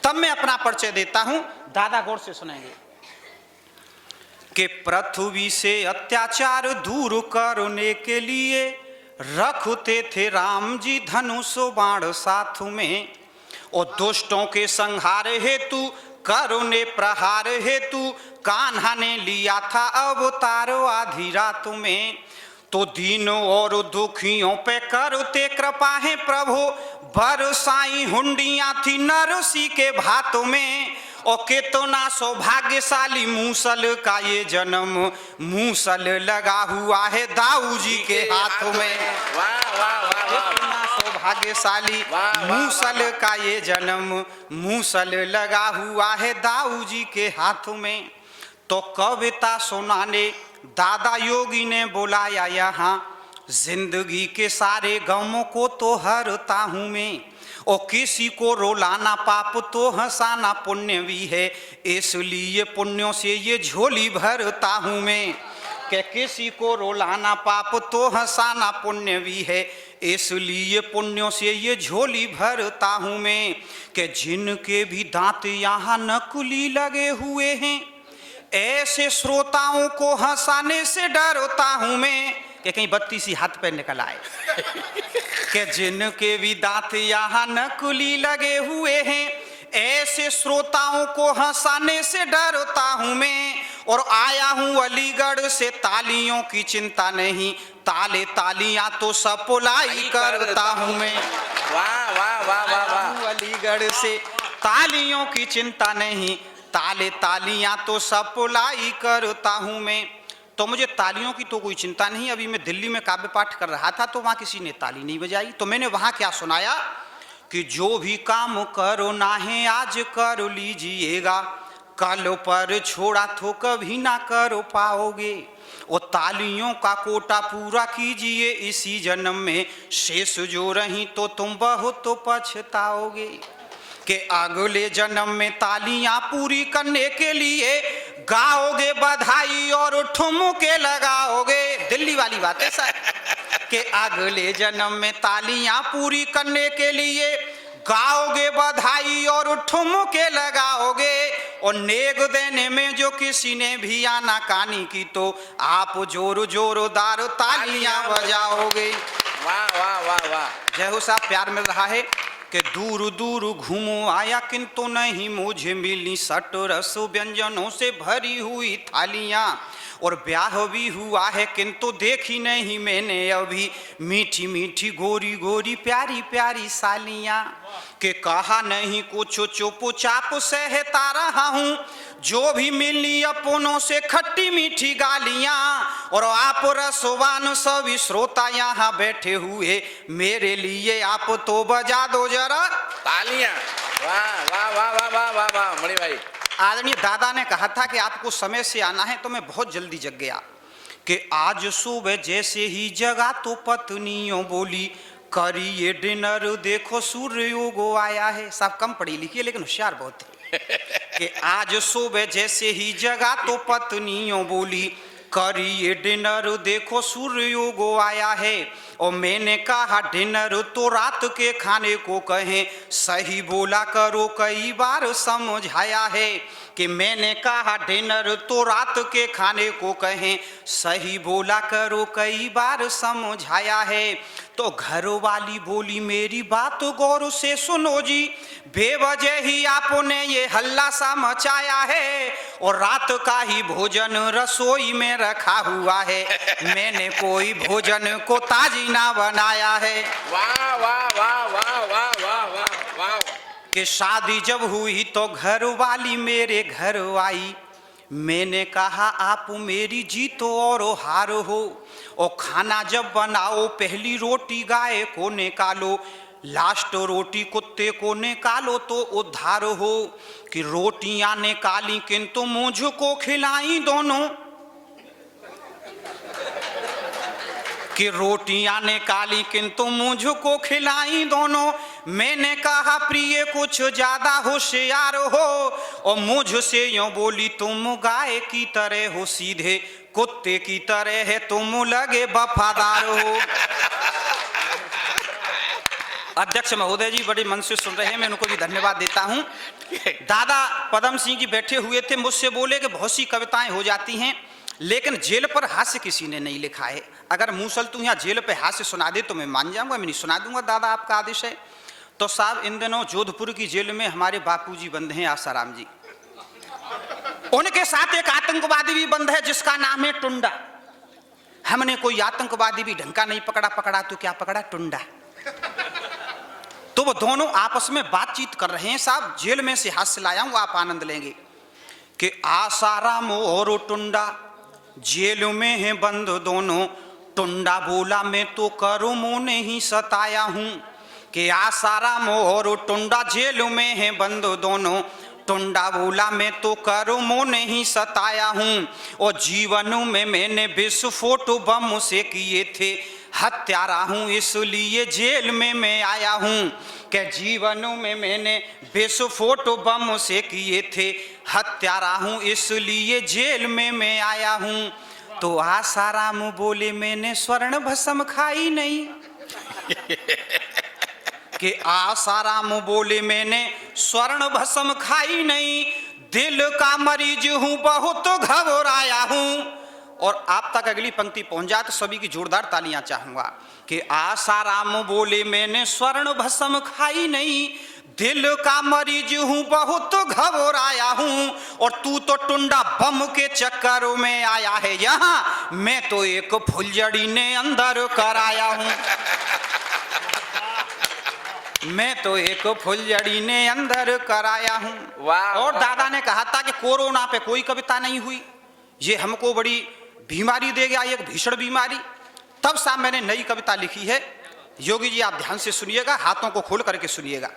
तब मैं अपना परिचय देता हूं, दादा गौर से सुनेंगे। कि पृथ्वी से अत्याचार दूर करने के लिए रखते थे राम जी धनुष बाण साथ में, और दुष्टों के संहार हेतु करुणे प्रहार हेतु कान्हा ने लिया था अवतार आधी रात में। तो दीनों और दुखियों पे करते कृपा है प्रभु, बरसाई हुंडियां थी नरसी के भातों में। और कितना सौभाग्यशाली मूसल का ये जन्म, मूसल लगा हुआ है दाऊ जी के हाथों में। कितना सौभाग्यशाली मूसल का ये जन्म, मूसल लगा हुआ है दाऊ जी के हाथों में। तो कविता सुनाने दादा योगी ने बुलाया यहाँ, जिंदगी के सारे गमों को तो हरता हूँ मैं, और किसी को रोलाना पाप तो हंसाना पुण्य भी है, इसलिए पुण्यों से ये झोली भरता हूँ मैं। कि किसी को रोलाना पाप तो हंसाना पुण्य भी है, इसलिए पुण्यों से ये झोली भरता हूँ मैं। कि जिनके भी दांत यहाँ नकली लगे हुए हैं, ऐसे श्रोताओं को हंसाने से डरता हूं मैं। कि कहीं बत्ती सी हाथ पे निकल आए। कि जिनके भी दांत यहाँ नकली लगे हुए हैं, ऐसे श्रोताओं को हंसाने से डरता हूं मैं। और आया हूं अलीगढ़ से, तालियों की चिंता नहीं, ताले तालियां तो सपुलाई करता हूं मैं। वाह वाह वाह वाह वाह। अलीगढ़ से तालियों की चिंता नहीं, ताले तालियां तो सपुलाई करता हूं मैं। तो मुझे तालियों की तो कोई चिंता नहीं। अभी मैं दिल्ली में काव्य पाठ कर रहा था तो वहां किसी ने ताली नहीं बजाई, तो मैंने वहां क्या सुनाया कि जो भी काम करो ना है आज कर लीजिएगा, कल पर छोड़ा तो कभी ना कर पाओगे। और तालियों का कोटा पूरा कीजिए इसी जन्म में, शेष जो रही तो तुम बहुत तो पछताओगे। कि अगले जन्म में तालियां पूरी करने के लिए गाओगे बधाई और ठुमके लगाओगे। दिल्ली वाली बात है सर। कि अगले जन्म में तालियां पूरी करने के लिए गाओगे बधाई और ठुमके लगाओगे। और नेग देने में जो किसी ने भी आनाकानी की तो आप जोर जोरदार तालियां बजाओगे। वाह वाह वाह वाह। जय हो साहब। प्यार मिल रहा है कि दूर दूर घूमो आया किंतु नहीं मुझे मिली सट रस व्यंजनों से भरी हुई थालियां। और ब्याह भी हुआ है किंतु देखी नहीं मैंने अभी मीठी मीठी गोरी गोरी प्यारी प्यारी सालियां। के कहा नहीं कुछ चुपचाप सहता रहा हूँ, जो भी मिली अपनों से खट्टी मीठी गालियां। और आप रसवान सभी श्रोता यहाँ बैठे हुए, मेरे लिए आप तो बजा दो जरा तालियां। वाह वाह वाह वाह वाह वाह वाह। मणि भाई, आदरणीय दादा ने कहा था कि आपको समय से आना है, तो मैं बहुत जल्दी जग गया। कि आज सुबह जैसे ही जगा तो पत्नियों बोली, करिए डिनर देखो सूर्य उगो आया है। सब कम पढ़ी लिखी है लेकिन होशियार बहुत है। कि आज सुबह जैसे ही जगा तो पत्नियों बोली, करिए डिनर देखो सूर्योग आया है। और मैंने कहा डिनर तो रात के खाने को कहें, सही बोला करो कई बार समझाया है। कि मैंने कहा डिनर तो रात के खाने को कहें, सही बोला करो कई बार समझाया है। तो घर वाली बोली मेरी बात गौर से सुनो जी, बेवजह ही आपने ये हल्ला सा मचाया है। और रात का ही भोजन रसोई में रखा हुआ है, मैंने कोई भोजन को ताजी ना बनाया है। वाह वाह वाह वाह वाह वाह वाह वाह। कि शादी जब हुई तो घर वाली मेरे घर आई, मैंने कहा आप मेरी जीत और हार हो। और खाना जब बनाओ पहली रोटी गाय को निकालो, लास्ट रोटी कुत्ते को निकालो तो उद्धार हो। कि रोटियां निकाली किंतु मुझको खिलाई दोनों, कि रोटियां निकाली किंतु मुझको खिलाई दोनों। मैंने कहा प्रिय कुछ ज्यादा होशियार हो। और मुझसे यूं बोली तुम गाय की तरह हो, सीधे कुत्ते की तरह है तुम लगे वफादार हो। अध्यक्ष महोदय जी बड़े मन से सुन रहे हैं, मैं उनको भी धन्यवाद देता हूं। दादा पदम सिंह जी बैठे हुए थे, मुझसे बोले कि बहुत सी कविताएं हो जाती हैं लेकिन जेल पर हास्य किसी ने नहीं लिखा है। अगर मूसल तू यहाँ जेल पे हास्य सुना दे तो मैं मान जाऊंगा, मैं नहीं सुना दूंगा, दादा आपका आदेश है। तो साहब इन दिनों जोधपुर की जेल में हमारे बापूजी बंद हैं, आसाराम जी। उनके साथ एक आतंकवादी भी बंद है जिसका नाम है टुंडा। हमने कोई आतंकवादी भी ढंग का नहीं पकड़ा तो क्या पकड़ा, टुंडा। तो वो दोनों आपस में बातचीत कर रहे हैं। साहब जेल में से हास्य लाया हूं, आप आनंद लेंगे। कि आसाराम और टुंडा जेल में है बंद दोनों। टुंडा बोला मैं तो करुमों ने ही सताया हूं। कि आसाराम और टुंडा जेल में है बंद दोनों। टुंडा बोला मैं तो करुमों ने ही सताया हूं। और जीवन में मैंने विस्फोट बम से किए थे, हत्यारा हूं इसलिए जेल में मैं आया हूं। कि जीवन में मैंने विस्फोट बम से किए थे, हत्यारा हूं इसलिए जेल में मैं आया हूं। तो आसाराम बोले मैंने स्वर्ण भस्म खाई नहीं। कि आसाराम बोले मैंने स्वर्ण भस्म खाई नहीं, दिल का मरीज हूं बहुत घबराया हूं। और आप तक अगली पंक्ति पहुंच जाए तो सभी की जोरदार तालियां चाहूंगा। कि आसाराम बोले मैंने स्वर्ण भस्म खाई नहीं, दिल का मरीज हूं बहुत घबराया हूं। और तू तो टुंडा बम के चक्कर में आया है यहां, मैं तो एक फुलझड़ी ने अंदर कराया हूं। मैं तो एक फुलझड़ी ने अंदर कराया हूं। वाह। और दादा ने कहा था कि कोरोना पे कोई कविता नहीं हुई, ये हमको बड़ी बीमारी दे गया, एक भीषण बीमारी। तब साहब मैंने नई कविता लिखी है। योगी जी आप ध्यान से सुनिएगा, हाथों को खोल करके सुनिएगा।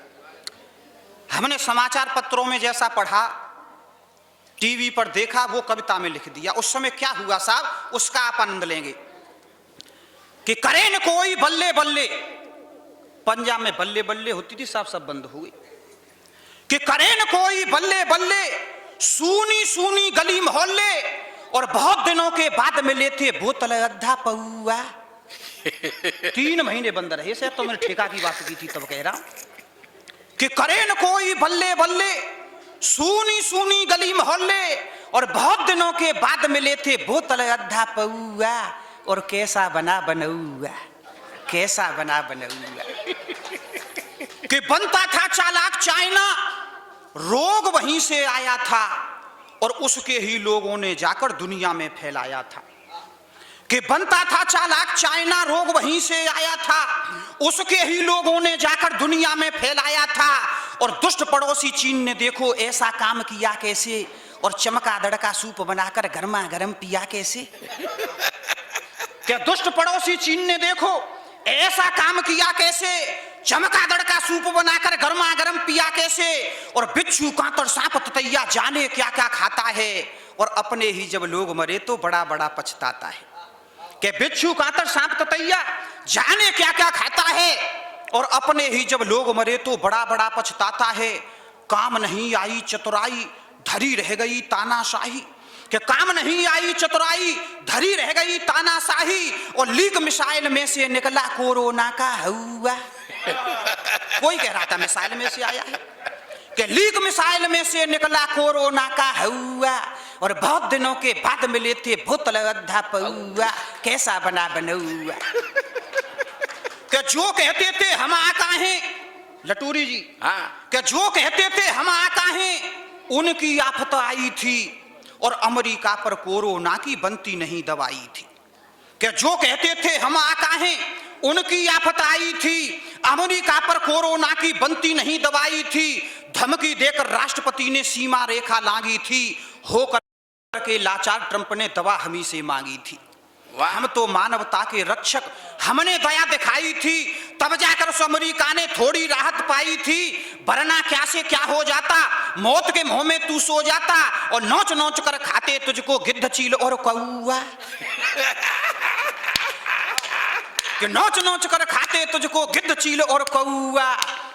हमने समाचार पत्रों में जैसा पढ़ा, टीवी पर देखा, वो कविता में लिख दिया। उस समय क्या हुआ साहब, उसका आप आनंद लेंगे। कि करे न कोई बल्ले बल्ले, पंजाब में बल्ले बल्ले होती थी साहब, सब बंद हो गई। कि करे न कोई बल्ले बल्ले, सूनी सूनी गली मोहल्ले। और बहुत दिनों के बाद मिले थे बोतल अद्धा पौआ। 3 महीने बंद रहे से, तो मैंने ठेका की बात की थी तब कह रहा हूं। कि करे न कोई बल्ले बल्ले, सूनी सूनी गली मोहल्ले। और बहुत दिनों के बाद मिले थे बोतल अद्धा पौआ। और कैसा बना बनौआ, कैसा बना बनौआ। कि बनता था चालाक चाइना, रोग वहीं से आया था। और उसके ही लोगों ने जाकर दुनिया में फैलाया था। कि बनता था चालाक चाइना, रोग वहीं से आया था, उसके ही लोगों ने जाकर दुनिया में फैलाया था। और दुष्ट पड़ोसी चीन ने देखो ऐसा काम किया कैसे, और चमका दड़का सूप बनाकर गर्मा गर्म पिया कैसे। क्या दुष्ट पड़ोसी चीन ने देखो ऐसा काम किया कैसे, चमका दड़का सूप बनाकर गर्मा गर्म पिया कैसे। और बिच्छू कांतर सांप ततैया जाने क्या क्या खाता है। और अपने ही जब लोग मरे तो बड़ा बड़ा पछताता है। कि बिच्छू कांतर सांप ततैया जाने क्या क्या खाता है, और अपने ही जब लोग मरे तो बड़ा बड़ा पछताता है। काम नहीं आई चतुराई, धरी रह गई तानाशाही। कि काम नहीं आई चतुराई, धरी रह गई तानाशाही, और लीक मिसाइल में से निकला कोरोना का हवा। कोई कह रहा था मिसाइल में से आया है, कि लीक मिसाइल में से निकला कोरोना का हवा, और बहुत दिनों के बाद मिले थे भूतल अद्धा पौआ, कैसा बना बनौआ। कि जो कहते थे हम आका हैं, लटूरी जी, हाँ, कि जो कहते थे हम आका हैं, उनकी आफत आई थी, और अमेरिका पर कोरोना की बनती नहीं दवाई थी। कि जो कहते थे हम आका हैं, उनकी आफत आई थी, अमेरिका पर कोरोना की बनती नहीं दवाई थी। धमकी देकर राष्ट्रपति ने सीमा रेखा लांगी थी, होकर के लाचार ट्रंप ने दवा हमी से मांगी थी। हम तो मानवता के रक्षक, हमने दया दिखाई थी, तब जाकर उस अमेरिका ने थोड़ी राहत पाई थी, वरना क्या से क्या हो जाता, मौत के मुंह में तू सो जाता, और नोच नोच कर खाते तुझको गिद्ध चील और कौआ। कि नोच नोच कर खाते तुझको गिद्ध चील और कौआ,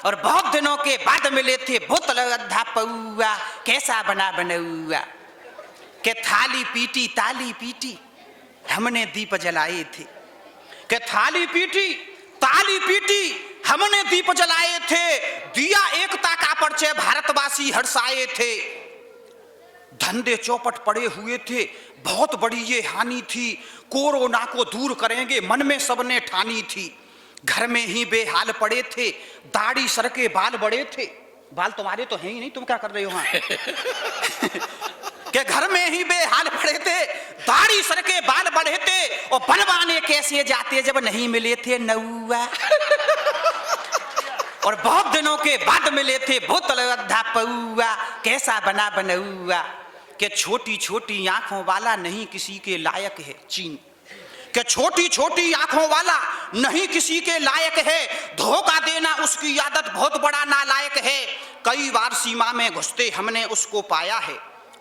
और बहुत दिनों के बाद मिले थे बोतल अद्धा पौआ, कैसा बना बनौआ। के थाली पीटी ताली पीटी, हमने दीप जलाए थे। कि थाली पीटी ताली पीटी, हमने दीप जलाए थे, दिया एकता का परिचय भारतवासी हर्षाए थे। धंधे चौपट पड़े हुए थे, बहुत बड़ी ये हानि थी, कोरोना को दूर करेंगे मन में सबने ठानी थी। घर में ही बेहाल पड़े थे, दाढ़ी सर के बाल बड़े थे। बाल तुम्हारे तो हैं ही नहीं, तुम क्या कर रहे हो वहां? कि घर में ही बेहाल पड़े थे, दाढ़ी सर के बाल बढ़े थे, और बनवाने कैसे जाते जब नहीं मिले थे नौआ। और बहुत दिनों के बाद मिले थे बोतल अद्धा पौआ, कैसा बना बनौआ। कि छोटी छोटी आंखों वाला नहीं किसी के लायक है चीन। कि छोटी छोटी आंखों वाला नहीं किसी के लायक है, धोखा देना उसकी आदत बहुत बड़ा नालायक है। कई बार सीमा में घुसते हमने उसको पाया है।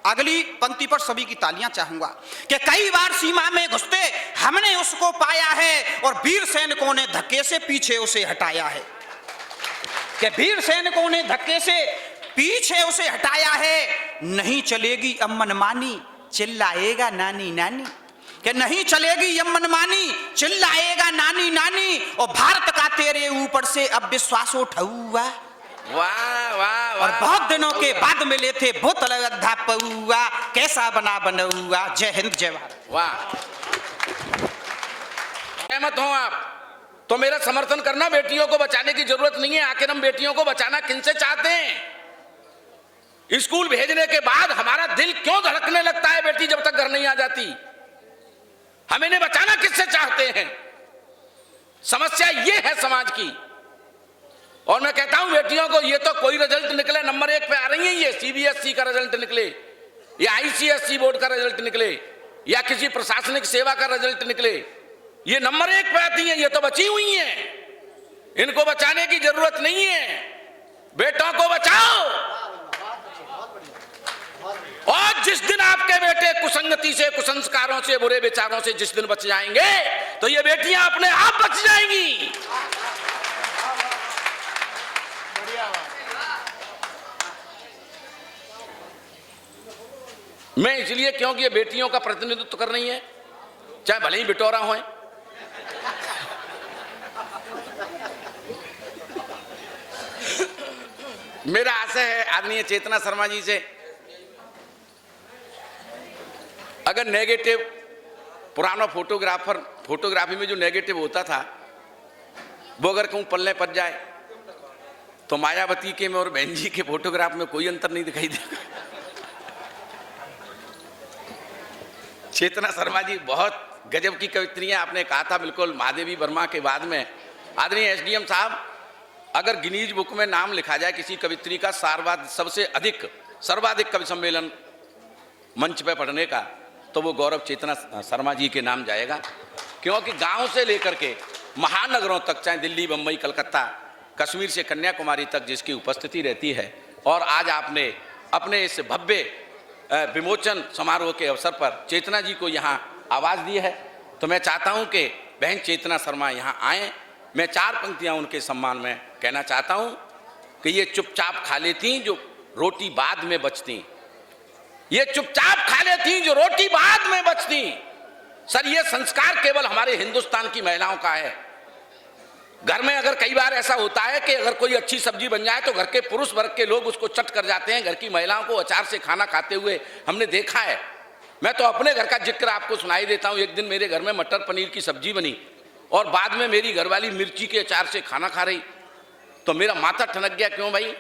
अगली पंक्ति पर सभी की तालियां चाहूंगा। कि कई बार सीमा में घुसते हमने उसको पाया है, और वीर सैनिकों ने धक्के से पीछे उसे हटाया है। कि वीर सैनिकों ने धक्के से पीछे उसे हटाया है। नहीं चलेगी अब मनमानी, चिल्लाएगा नानी नानी। कि नहीं चलेगी अब मनमानी, चिल्लाएगा नानी नानी, और भारत का तेरे ऊपर से अब विश्वास उठौआ। वाह वाह और वाह। बहुत दिनों के बाद मिले थे बोतल अद्धा पौआ, कैसा बना बनौआ। जय हिंद जय भारत। वाह, सहमत हो आप तो मेरा समर्थन करना। बेटियों को बचाने की जरूरत नहीं है। आखिर हम बेटियों को बचाना किनसे चाहते हैं? स्कूल भेजने के बाद हमारा दिल क्यों धड़कने लगता है बेटी जब तक घर नहीं आ जाती? हम इन्हें बचाना किससे चाहते हैं? समस्या ये है समाज की। और मैं कहता हूं बेटियों को, ये तो कोई रिजल्ट निकले, नंबर 1 पे आ रही है, ये सीबीएसई का रिजल्ट निकले, या आईसीएसई बोर्ड का रिजल्ट निकले, या किसी प्रशासनिक सेवा का रिजल्ट निकले, ये नंबर 1 पे आती हैं, ये तो बची हुई हैं। इनको बचाने की जरूरत नहीं है। बेटों को बचाओ। और जिस दिन आपके बेटे कुसंगति से, कुसंस्कारों से, बुरे विचारों से जिस दिन बच जाएंगे, तो ये बेटियां अपने आप बच जाएंगी। मैं इसलिए, क्योंकि ये बेटियों का प्रतिनिधित्व कर रही है, चाहे भले ही बिटोरा हो। मेरा आशा है आदरणीय चेतना शर्मा जी से, अगर नेगेटिव, पुराना फोटोग्राफी में जो नेगेटिव होता था वो अगर कहूं पल्ले पड़ जाए, तो मायावती के में और बहन जी के फोटोग्राफ में कोई अंतर नहीं दिखाई देगा। चेतना शर्मा जी बहुत गजब की कवित्रियां आपने कहा था, बिल्कुल महादेवी वर्मा के बाद में। आदरणीय एसडीएम साहब, अगर गिनीज बुक में नाम लिखा जाए किसी कवित्री का सर्वाधिक कवि सम्मेलन मंच पे पढ़ने का, तो वो गौरव चेतना शर्मा जी के नाम जाएगा। क्योंकि गांव से लेकर के महानगरों तक, चाहे दिल्ली, बम्बई, कलकत्ता, कश्मीर से कन्याकुमारी तक जिसकी उपस्थिति रहती है, और आज आपने अपने इस भव्य विमोचन समारोह के अवसर पर चेतना जी को यहाँ आवाज़ दी है, तो मैं चाहता हूँ कि बहन चेतना शर्मा यहाँ आएँ। मैं 4 पंक्तियाँ उनके सम्मान में कहना चाहता हूँ कि ये चुपचाप खा लेती जो रोटी बाद में बचती, ये चुपचाप खा लेती जो रोटी बाद में बचती। सर ये संस्कार केवल हमारे हिंदुस्तान की महिलाओं का है। घर में अगर कई बार ऐसा होता है कि अगर कोई अच्छी सब्जी बन जाए तो घर के पुरुष वर्ग के लोग उसको चट कर जाते हैं, घर की महिलाओं को अचार से खाना खाते हुए हमने देखा है। मैं तो अपने घर का जिक्र आपको सुनाई देता हूं। एक दिन मेरे घर में मटर पनीर की सब्जी बनी और बाद में मेरी घरवाली मिर्ची के अचार से खाना खा रही, तो मेरा माथा ठनक गया। क्यों भाई,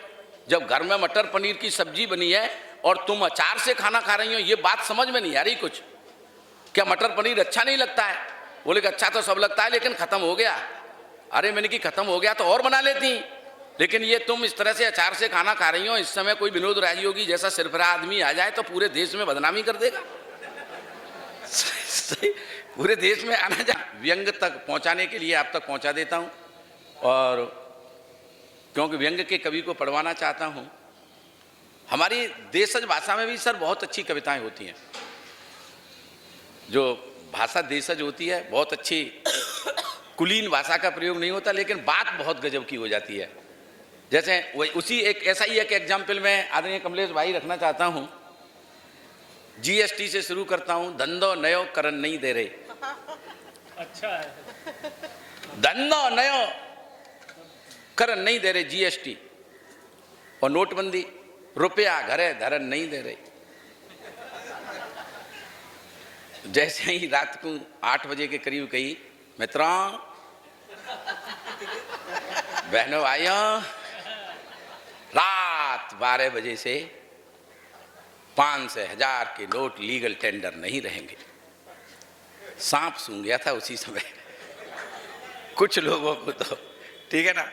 जब घर में मटर पनीर की सब्जी बनी है और तुम अचार से खाना खा रही हो, ये बात समझ में नहीं आ रही कुछ। क्या मटर पनीर अच्छा नहीं लगता है? बोले कि अच्छा तो सब लगता है लेकिन खत्म हो गया। अरे मैंने कि खत्म हो गया तो और बना लेती, लेकिन ये तुम इस तरह से अचार से खाना खा रही हो। इस समय कोई विनोद राजयोगी जैसा सिरफरा आदमी आ जाए तो पूरे देश में बदनामी कर देगा। पूरे देश में आना जा व्यंग तक पहुंचाने के लिए आप तक पहुंचा देता हूं, और क्योंकि व्यंग के कवि को पढ़वाना चाहता हूं। हमारी देशज भाषा में भी सर बहुत अच्छी कविताएं होती हैं। जो भाषा देशज होती है बहुत अच्छी, कुलीन भाषा का प्रयोग नहीं होता, लेकिन बात बहुत गजब की हो जाती है। जैसे वही उसी एक ऐसा ही एक एग्जाम्पल मैं आदरणीय कमलेश भाई रखना चाहता हूँ। जीएसटी से शुरू करता हूँ। धंधो नयो करन नहीं दे रहे। अच्छा है। धंधो नयो करन नहीं दे रहे जीएसटी, और नोटबंदी रुपया घरे धरन नहीं दे रहे। जैसे ही रात को 8 बजे के करीब कही, मित्रों बहनों भाइयों, रात 12 बजे से 500 1000 के नोट लीगल टेंडर नहीं रहेंगे। सांप सूंघ गया था उसी समय कुछ लोगों को, तो ठीक है ना।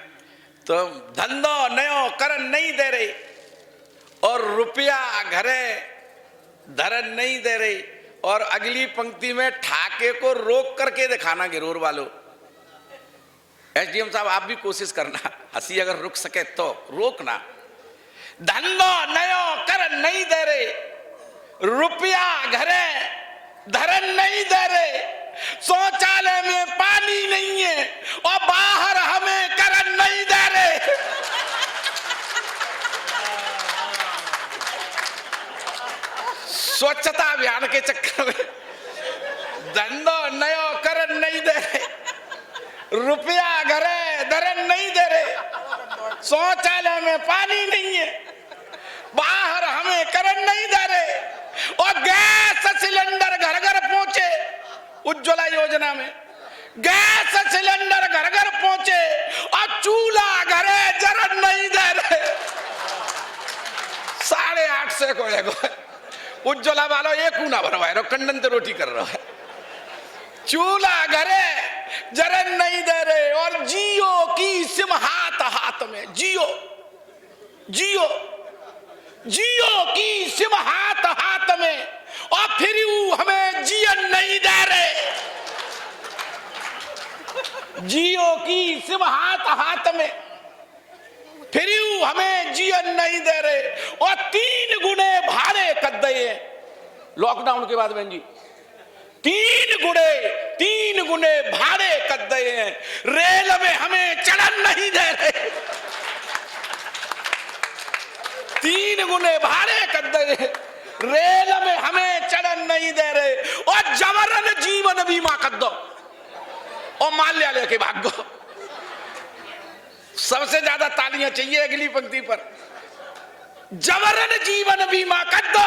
तो धंधो नयो करन नहीं दे रहे और रुपया घरे धरन नहीं दे रहे, और अगली पंक्ति में ठाके को रोक करके दिखाना गिरोर वालों। एसडीएम साहब आप भी कोशिश करना, हंसी अगर रुक सके तो रोकना। धंधो नयो करन नहीं दे रहे, रुपया घरे धरन नहीं दे रहे, शौचालय में पानी नहीं है और बाहर हमें करन नहीं दे रहे। स्वच्छता अभियान के चक्कर में धंधो नयो करन नहीं दे रहे, रुपया घरे धरन नहीं दे रहे, शौचालय में पानी नहीं है, बाहर हमें करन नहीं दे रहे, और गैस सिलेंडर घर घर पहुंचे। उज्ज्वला योजना में गैस सिलेंडर घर घर पहुंचे और चूल्हा घरे जरन नहीं दे रहे। 850 को एगो उज्ज्वला वालों एक ऊना भरवाए रहो, कंडन तो रोटी कर रहा है। चूल्हा घरे जरन नहीं दे रहे, और जियो की सिम हाथ हाथ में। जियो जियो जियो की सिम हाथ हाथ में, और फिर हमें जियन नहीं दे रहे। जियो की सिम हाथ हाथ में, फिर हमें जियन नहीं दे रहे, और 3 गुने भाड़े कर दिए लॉकडाउन के बाद। बहन जी 3 गुने भाड़े कर दिए हैं। रेल में हमें चढ़न नहीं दे रहे, 3 गुने भाड़े कर दिए, रेल में हमें चढ़न नहीं दे रहे, और जबरन जीवन बीमा कर दो और माल्या लेके भाग दो। सबसे ज्यादा तालियां चाहिए अगली पंक्ति पर। जबरन जीवन बीमा कर दो,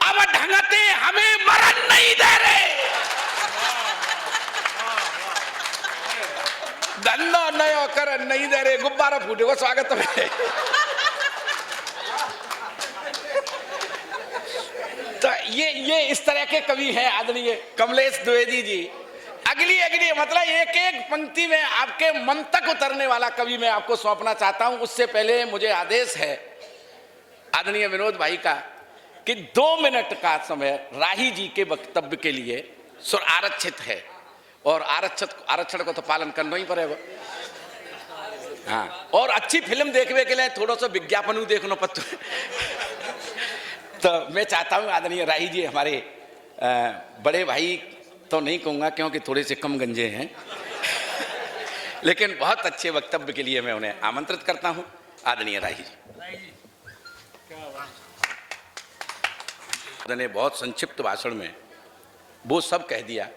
अब ढंगते हमें मरण नहीं दे रहे। धंधो नयो करन नहीं दे रहे। गुब्बारा फूटेगा स्वागत में। तो ये इस तरह के कवि हैं आदरणीय कमलेश द्विवेदी जी। अगली मतलब एक एक पंक्ति में आपके मन तक उतरने वाला कवि मैं आपको सौंपना चाहता हूं। उससे पहले मुझे आदेश है आदरणीय विनोद भाई का कि 2 मिनट का समय राही जी के वक्तव्य के लिए आरक्षित है, और आरक्षण को तो पालन करना ही पड़ेगा। हाँ, और अच्छी फिल्म देखने के लिए थोड़ा सा विज्ञापन देखना पड़ता है। तो मैं चाहता हूँ आदरणीय राही जी हमारे बड़े भाई तो नहीं कहूँगा क्योंकि थोड़े से कम गंजे हैं, लेकिन बहुत अच्छे वक्तव्य के लिए मैं उन्हें आमंत्रित करता हूँ। आदरणीय राही जी। ने बहुत संक्षिप्त भाषण में वो सब कह दिया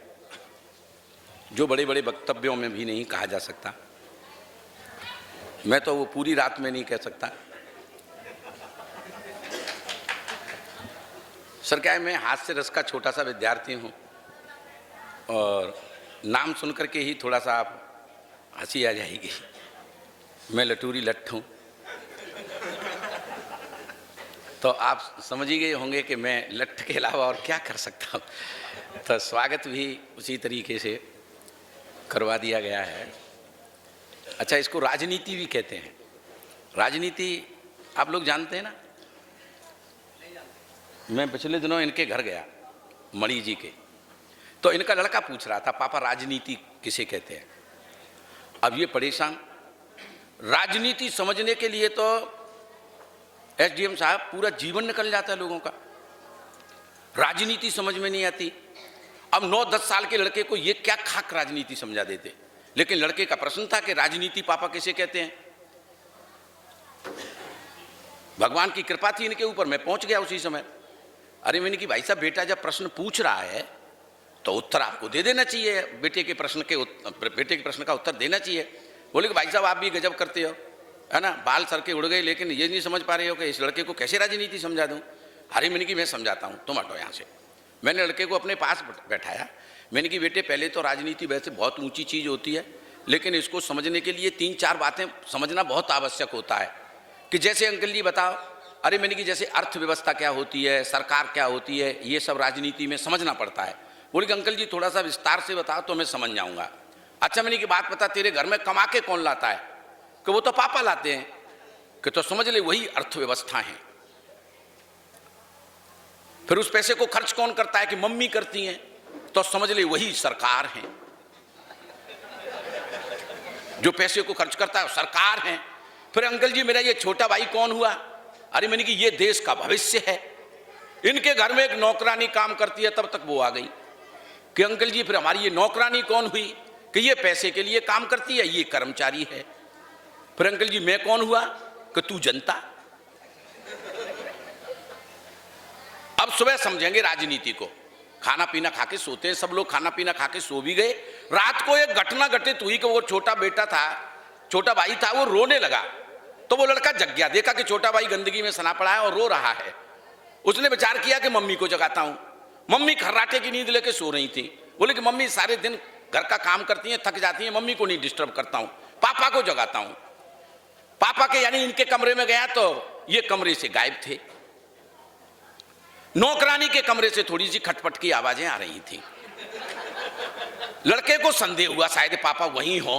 जो बड़े बड़े वक्तव्यों में भी नहीं कहा जा सकता। मैं तो वो पूरी रात में नहीं कह सकता। सर क्या है, मैं हास्य रस का छोटा सा विद्यार्थी हूँ और नाम सुनकर के ही थोड़ा सा आप हंसी आ जाएगी। मैं लटूरी लट्ठ हूँ, तो आप समझ ही गए होंगे कि मैं लट्ठ के अलावा और क्या कर सकता हूँ। तो स्वागत भी उसी तरीके से करवा दिया गया है। अच्छा, इसको राजनीति भी कहते हैं। राजनीति आप लोग जानते हैं ना। मैं पिछले दिनों इनके घर गया, मणि जी के, तो इनका लड़का पूछ रहा था पापा राजनीति किसे कहते हैं। अब ये परेशान, राजनीति समझने के लिए तो एसडीएम साहब पूरा जीवन निकल जाता है लोगों का, राजनीति समझ में नहीं आती। अब 9-10 साल के लड़के को ये क्या खाक राजनीति समझा देते। लेकिन लड़के का प्रश्न था कि राजनीति पापा किसे कहते हैं। भगवान की कृपा थी इनके ऊपर, मैं पहुंच गया उसी समय। अरे मैंने कि भाई साहब, बेटा जब प्रश्न पूछ रहा है तो उत्तर आपको दे देना चाहिए, बेटे के प्रश्न का उत्तर देना चाहिए। बोले कि भाई साहब आप भी गजब करते हो, है ना, बाल सर के उड़ गए, लेकिन ये नहीं समझ पा रहे हो कि इस लड़के को कैसे राजनीति समझा दूं। अरे मैंने कि मैं समझाता हूं, तुम हटो यहाँ से। मैंने लड़के को अपने पास बैठाया। मैंने कि बेटे पहले तो राजनीति वैसे बहुत ऊंची चीज़ होती है, लेकिन इसको समझने के लिए 3-4 बातें समझना बहुत आवश्यक होता है। कि जैसे अंकल जी बताओ, अरे मैंने कि जैसे अर्थव्यवस्था क्या होती है, सरकार क्या होती है, ये सब राजनीति में समझना पड़ता है। बोले कि अंकल जी थोड़ा सा विस्तार से बताओ तो मैं समझ जाऊँगा। अच्छा मैंने कि बात बता, तेरे घर में कमा के कौन लाता है? कि वो तो पापा लाते हैं। कि तो समझ ले वही अर्थव्यवस्था है। फिर उस पैसे को खर्च कौन करता है? कि मम्मी करती हैं। तो समझ ले वही सरकार है। जो पैसे को खर्च करता है सरकार है। फिर अंकल जी मेरा ये छोटा भाई कौन हुआ? अरे मैंने कि ये देश का भविष्य है। इनके घर में एक नौकरानी काम करती है, तब तक वो आ गई कि अंकल जी फिर हमारी ये नौकरानी कौन हुई? कि ये पैसे के लिए काम करती है, ये कर्मचारी है। फिर अंकल जी मैं कौन हुआ? कि तू जनता। अब सुबह समझेंगे राजनीति को। खाना पीना खा के सोते हैं सब लोग, खाना पीना खा के सो भी गए। रात को एक घटना घटित हुई कि वो छोटा बेटा था, छोटा भाई था, वो रोने लगा। तो वो लड़का जग गया, देखा कि छोटा भाई गंदगी में सना पड़ा है और रो रहा है। उसने विचार किया कि मम्मी को जगाता हूं। मम्मी खर्राटे की नींद लेके सो रही थी। बोले कि मम्मी सारे दिन घर का काम करती हैं, थक जाती हैं, मम्मी को नहीं डिस्टर्ब करता हूं, पापा को जगाता हूं। पापा के यानी इनके कमरे में गया तो ये कमरे से गायब थे। नौकरानी के कमरे से थोड़ी सी खटपट की आवाजें आ रही थी। लड़के को संदेह हुआ शायद पापा वहीं हो,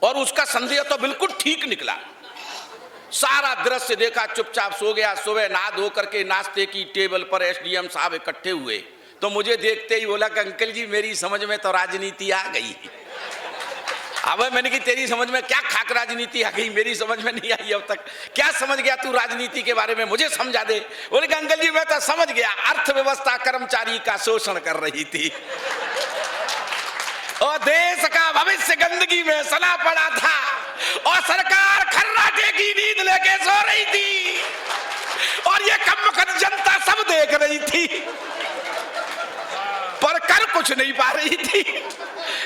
और उसका संदेह तो बिल्कुल ठीक निकला। सारा दृश्य देखा, चुपचाप सो गया। सुबह नहा धो करके नाश्ते की टेबल पर एसडीएम साहब इकट्ठे हुए तो मुझे देखते ही बोला कि अंकल जी मेरी समझ में तो राजनीति आ गई। अब मैंने कि तेरी समझ में क्या खाक राजनीति आ गई? मेरी समझ में नहीं आई अब तक। क्या समझ गया तू राजनीति के बारे में, मुझे समझा दे। बोले कि अंकल जी मैं तो समझ गया, अर्थव्यवस्था कर्मचारी का शोषण कर रही थी और देश का भविष्य गंदगी में सना पड़ा था और सरकार खर्राटे की नींद लेके सो रही थी और ये कमबख्त जनता सब देख रही थी पर कर कुछ नहीं पा रही थी।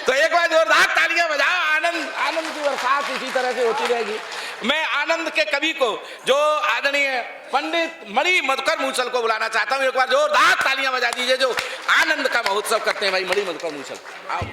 तो एक बार जोरदार तालियां बजाओ। आनंद आनंद की बरसात इसी तरह से होती रहेगी। मैं आनंद के कवि को, जो आदरणीय पंडित मणि मधुकर मूसल को बुलाना चाहता हूं। एक बार जोरदार तालियां बजा दीजिए जो आनंद का महोत्सव करते हैं। भाई मणि मधुकर मूसल आओ।